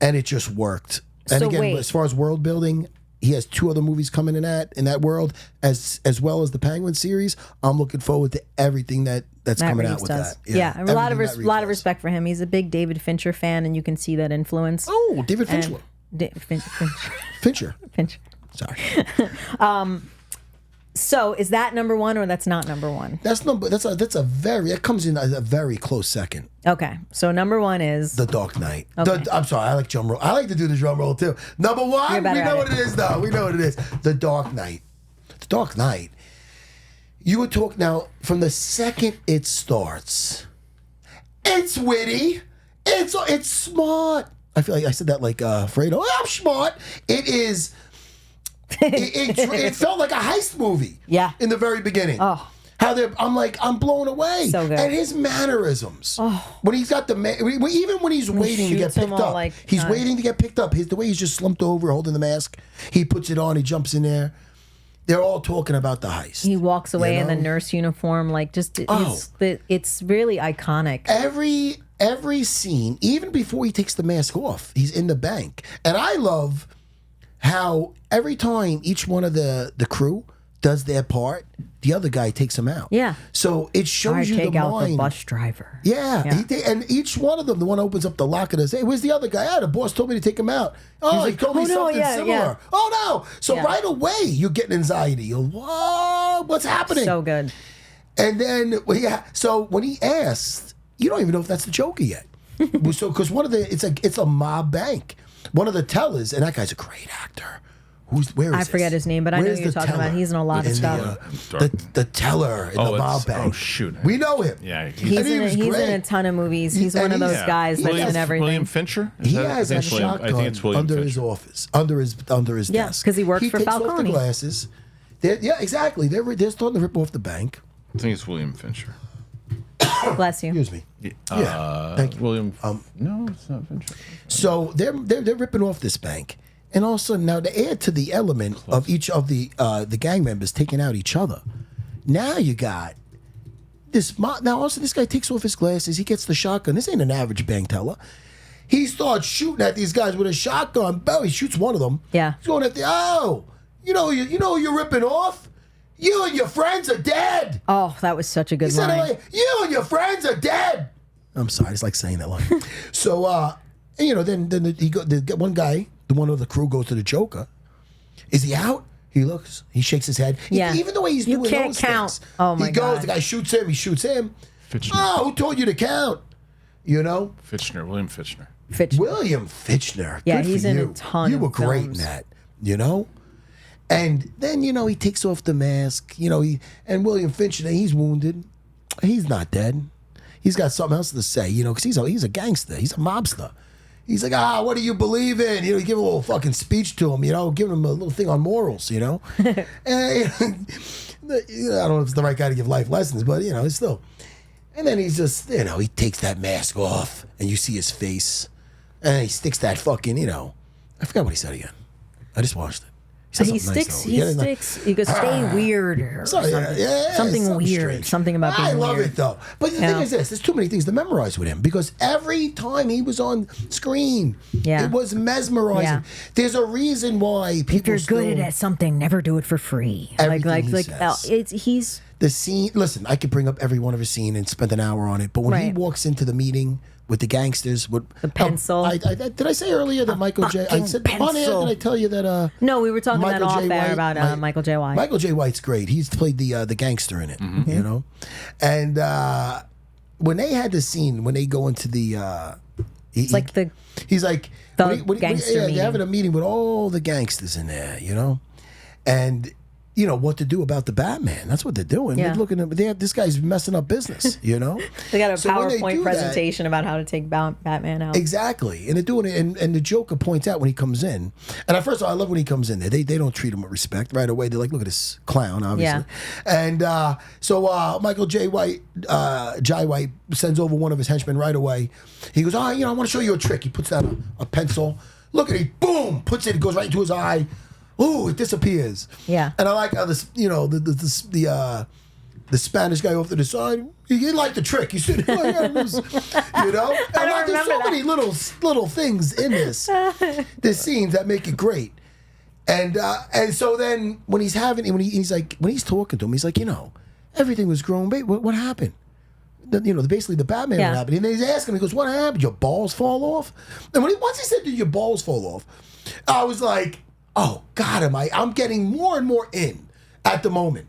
and it just worked. And So again, wait. as far as world building, he has 2 other movies coming in that world, as well as the Penguin series. I'm looking forward to everything that's Matt coming Reeves out with does. that. Yeah, a lot of everything Matt lot of Reeves does. respect for him. He's a big David Fincher fan, and you can see that influence. Oh, David And- Fincher. Fincher. Fincher. Sorry. So is that number one or that's not number one? That comes in a very close second. Okay, so number one is The Dark Knight. Okay. I'm sorry, I like drum roll. I like to do the drum roll too. Number You're one, we better know at what it. it is though. We know what it is. The Dark Knight. The Dark Knight. You would talk now from the second it starts. It's witty. It's smart. I feel like I said that like Fredo. I'm smart. It is. It felt like a heist movie. Yeah. In the very beginning. Oh. How I'm blown away. So good. And his mannerisms. When he's got even when he's waiting to get shoots him picked all up. like He's time. waiting to get picked up. The way he's just slumped over holding the mask. He puts it on, he jumps in there. They're all talking about the heist. he walks away You in the know? nurse uniform, like just Oh. it's really iconic. Every scene, even before he takes the mask off, he's in the bank. And I love how every time each one of the crew does their part, the other guy takes him out. Yeah. So it shows I you take the out mind. the bus driver. Yeah, Yeah. and each one of them, the one opens up the locker and says, "Hey, where's the other guy? Ah, the boss told me to take him out. Oh, he told me "Oh, no, something yeah, similar. yeah." Oh no!" So Yeah. right away, you're getting anxiety. You're, whoa, what's happening? So good. And then, so when he asked, you don't even know if that's the Joker yet. So because it's a mob bank. One of the tellers, and that guy's a great actor. Where is I this? forget his name, but I know Where's who you're the talking about. teller He's in a lot of in stuff. The teller in the mob bank. Oh shoot. We know him. Yeah, He's And he was in great. a ton of movies. He's one of those Yeah. guys that's William, in everything. William Fincher? He I has think a it's William- shotgun I think it's William under Fincher. his office, under his Yeah, desk. 'cause he works for takes off the Falcone. glasses. Yeah, exactly. They're starting to rip off the bank. I think it's William Fincher. Bless you. Excuse me. Yeah, thank you. William. No, it's not Fincher. So they're ripping off this bank, and all of a sudden now to add to the element of each of the gang members taking out each other. Now you got this. Now also this guy takes off his glasses. He gets the shotgun. This ain't an average bank teller. He starts shooting at these guys with a shotgun. Bow. He shoots one of them. Yeah. He's going at you know who you're ripping off. You and your friends are dead. Oh, that was such a good He said, line. it like, you and your friends are dead. I'm sorry, it's like saying that line. So, then the one guy, the one of the crew goes to the Joker. Is he out? He looks. He shakes his head. Yeah. Even the way he's You doing can't those count. things. Oh, my He goes. God. The guy shoots him. He shoots him. Fitchner. Oh, who told you to count? You know, Fitchner. William Fitchner. Fitch. William Fitchner. Yeah, Good he's for in a you. ton You of were great in films. that. You know. And then he takes off the mask. And William Fincher, he's wounded. He's not dead. He's got something else to say. Because he's a gangster. He's a mobster. He's like, what do you believe in? You give a little fucking speech to him. Giving him a little thing on morals. And, I don't know if it's the right guy to give life lessons, but it's still. And then he's just, he takes that mask off, and you see his face, and he sticks that fucking, I forgot what he said again. I just watched it. said He something nice, sticks. though. He Yeah, like, sticks. You goes, stay weird or Sorry, something. yeah, something weird. strange. Something about being I love weird. it though. But the Yeah. thing is this: there's too many things to memorize with him because every time he was on screen, Yeah. it was mesmerizing. Yeah. There's a reason why people. If you're good at something, never do it for free. Everything he says. The scene, listen, I could bring up every one of his scene and spend an hour on it, but when he walks into the meeting with the gangsters, with the pencil. Did I say earlier that Michael J? I said on air. Did I tell you that? No, we were talking Michael about J. off air White, about Michael J. White. Michael J. White's great. He's played the gangster in it, you know. And when they had the scene, when they go into the, it's like the. He's like gangster meeting. they're having a meeting with all the gangsters in there, you know, and. You know what to do about the Batman. That's what they're doing. Yeah. They're looking at this guy's messing up business. You know, they got a So when they PowerPoint do presentation about how to take Batman out. Exactly, and they're doing it. And the Joker points out when he comes in. And first of all, I love when he comes in there. They don't treat him with respect right away. They're like, look at this clown, obviously. Yeah. And so Michael J. White, Jai White sends over one of his henchmen right away. He goes, I want to show you a trick. He puts down a pencil. Look at it. Boom! Puts it. It goes right into his eye. Ooh, it disappears. Yeah. And I like how this, you know, the Spanish guy off to the side, he didn't like the trick. He said, oh, yeah, you know? And there's so many little things in this scenes that make it great. And so then when he's talking to him, he's like, you know, everything was grown. What happened? Basically the Batman, what happened? And then he's asking him, he goes, what happened? Your balls fall off? And once he said, did your balls fall off? I was like, oh God, I'm getting more and more in at the moment.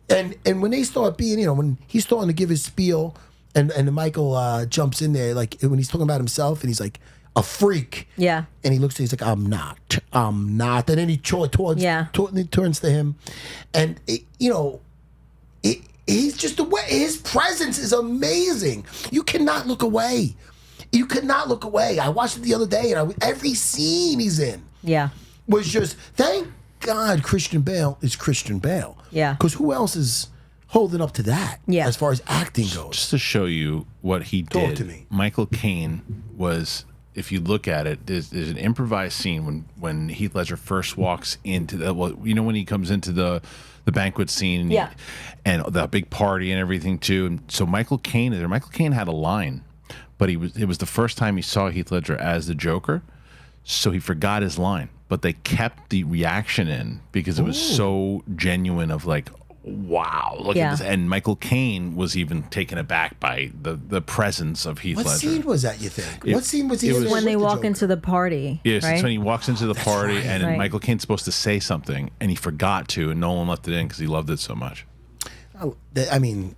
And when they start being, you know, when he's starting to give his spiel and Michael jumps in there, like when he's talking about himself and he's like a freak. Yeah. And he looks at him, he's like, I'm not. And then he turns to him. And, he's just the way, his presence is amazing. You cannot look away. You could not look away. I watched it the other day and every scene he's in. Yeah. Was just, thank God Christian Bale is Christian Bale. Yeah. Because who else is holding up to that as far as acting goes? Just to show you what he did. Talk to me. Michael Caine was, if you look at it, there's an improvised scene when Heath Ledger first walks into when he comes into the banquet scene and the big party and everything too. And so Michael Caine is there. Michael Caine had a line, but it was the first time he saw Heath Ledger as the Joker, so he forgot his line. But they kept the reaction in because it was so genuine of like, wow, look at this. And Michael Caine was even taken aback by the presence of Heath Ledger. What scene was that, you think? What scene was he in? It was when they walk into the party. Yes, right? it's when he walks into the party and Michael Caine's supposed to say something and he forgot to, and Nolan left it in because he loved it so much. I mean,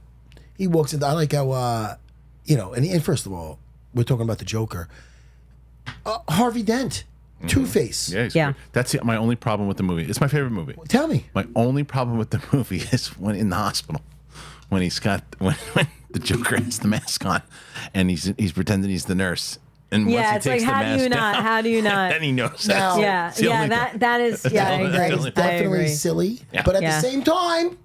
he walks in. I like how, and first of all, we're talking about the Joker. Harvey Dent. Two-Face. Yeah. That's my only problem with the movie. It's my favorite movie. Tell me. My only problem with the movie is when in the hospital, when when the Joker has the mask on, and he's pretending he's the nurse. And once he takes the mask down, how do you not? Then he knows Now, that. That is I agree. That is definitely silly. Yeah. But at the same time,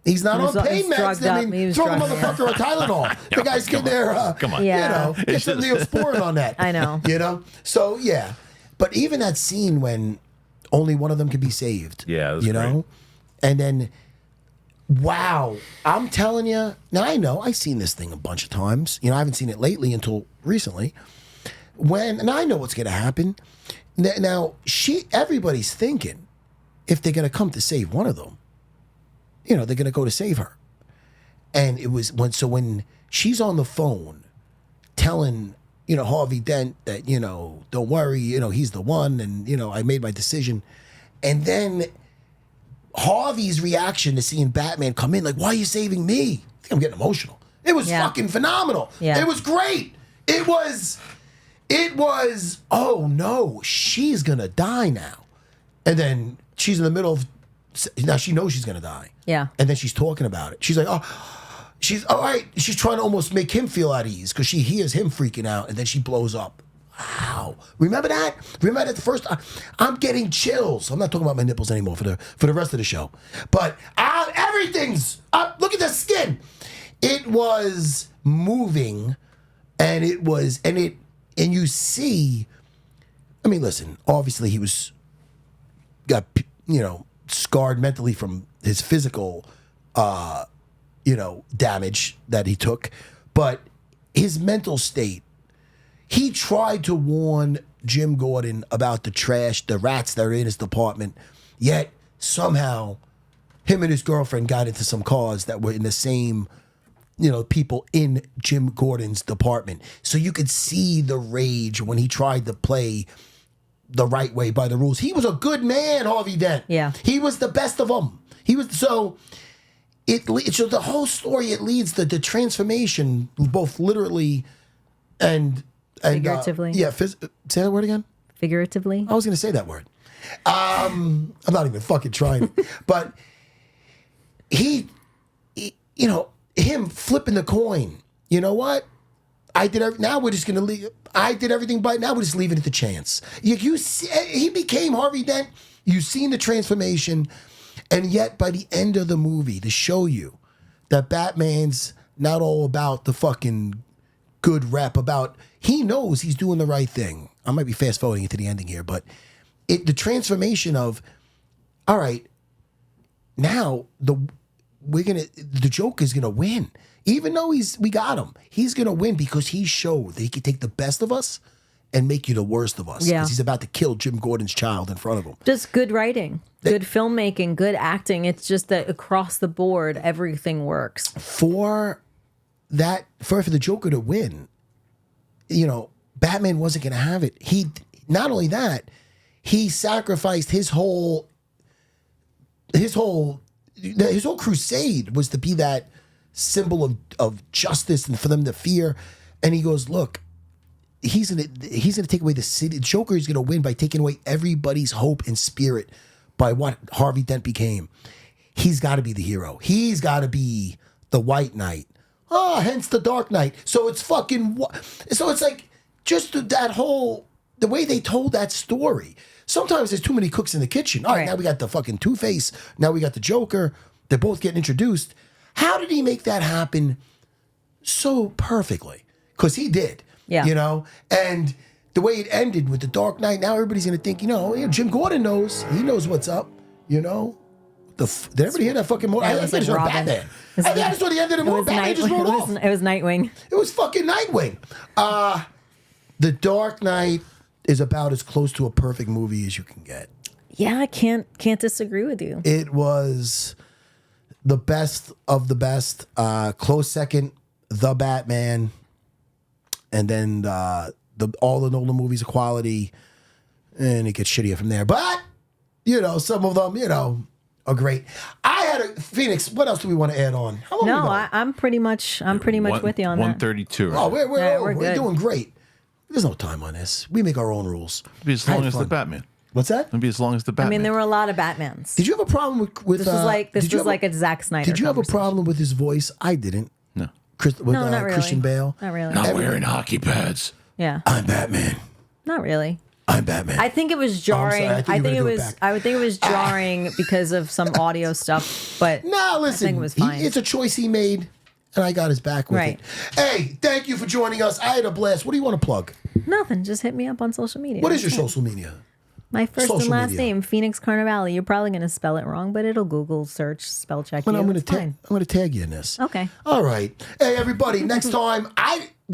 he's not on pain meds. I mean, throw the motherfucker a Tylenol. The guy's getting there. Come on. Get some Neosporin on that. I know. So, yeah. But even that scene when only one of them can be saved. Yeah, that was great. And then, wow. I'm telling you. Now, I know. I've seen this thing a bunch of times. I haven't seen it lately until recently. And I know what's going to happen. Now, everybody's thinking if they're going to come to save one of them, they're going to go to save her. And it was when she's on the phone telling Harvey Dent that, don't worry, he's the one, and, I made my decision. And then Harvey's reaction to seeing Batman come in, like, why are you saving me? I think I'm getting emotional. It was fucking phenomenal. Yeah. It was great. It was, oh no, she's gonna die now. And then she's in the middle of, now she knows she's gonna die. Yeah. And then she's talking about it. She's like, she's all right. She's trying to almost make him feel at ease because she hears him freaking out, and then she blows up. Wow. Remember that? Remember that the first time? I'm getting chills. I'm not talking about my nipples anymore for the rest of the show. But everything's up. Look at the skin. It was moving, and you see, I mean, listen, obviously he got scarred mentally from his physical damage that he took, but his mental state, he tried to warn Jim Gordon about the rats that are in his department, yet somehow him and his girlfriend got into some cars that were in the same, people in Jim Gordon's department. So you could see the rage when he tried to play the right way by the rules. He was a good man, Harvey Dent. Yeah. He was the best of them. So the whole story, it leads to the transformation, both literally and figuratively. Say that word again. Figuratively. I was going to say that word. I'm not even fucking trying. But him flipping the coin. You know what? Now we're just going to leave. I did everything, but now we're just leaving it to chance. He became Harvey Dent. You've seen the transformation. And yet, by the end of the movie, to show you that Batman's not all about the fucking good rep, he knows he's doing the right thing. I might be fast forwarding into the ending here, but the transformation of, all right, now the Joker's gonna win, even though we got him. He's gonna win because he showed that he can take the best of us and make you the worst of us. Yeah. Because he's about to kill Jim Gordon's child in front of him. Just good writing, good filmmaking, good acting. It's just that across the board, everything works. For the Joker to win, Batman wasn't going to have it. Not only that, he sacrificed his whole crusade was to be that symbol of justice and for them to fear. And he goes, look, he's gonna take away the city. Joker is gonna win by taking away everybody's hope and spirit by what Harvey Dent became. He's got to be the hero. He's got to be the White Knight. Hence the Dark Knight. So it's like just the way they told that story. Sometimes there's too many cooks in the kitchen. All right, now we got the fucking Two-Face. Now we got the Joker. They're both getting introduced. How did he make that happen so perfectly? Because he did. Yeah. And the way it ended with the Dark Knight, now everybody's going to think, Jim Gordon knows. He knows what's up, Did everybody hear that fucking movie? I think it's Batman. I think that's what the end of the movie. Batman just rolled off. It was Nightwing. It was fucking Nightwing. The Dark Knight is about as close to a perfect movie as you can get. Yeah, I can't disagree with you. It was the best of the best. Close second, The Batman. And then all the Nolan movies are quality, and it gets shittier from there. But some of them, are great. Phoneix. What else do we want to add on? How long No, I'm pretty much with you on that. 132. Oh, Right? we're doing great. There's no time on this. We make our own rules. It'll be as long as the Batman. What's that? It'll be as long as the Batman. I mean, there were a lot of Batmans. Did you have a problem with this? Was like a Zack Snyder. Did you have a problem with his voice? I didn't. No. No, not really. Christian Bale. Not really. Not wearing hockey pads. Yeah. I'm Batman. Not really. I'm Batman. I think it was jarring. I think it was jarring because of some audio stuff. But no, listen. I think it was fine. It's a choice he made, and I got his back with it. Hey, thank you for joining us. I had a blast. What do you want to plug? Nothing. Just hit me up on social media. What is your social media? My first and last name, Phoneix Carnivale. You're probably going to spell it wrong, but it'll Google search, spell check you. I'm going to tag you in this. Okay. All right. Hey, everybody. Next time,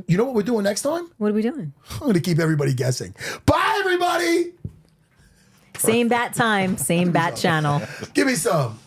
you know what we're doing next time? What are we doing? I'm going to keep everybody guessing. Bye, everybody. Same bat time, same bat channel. Give me some.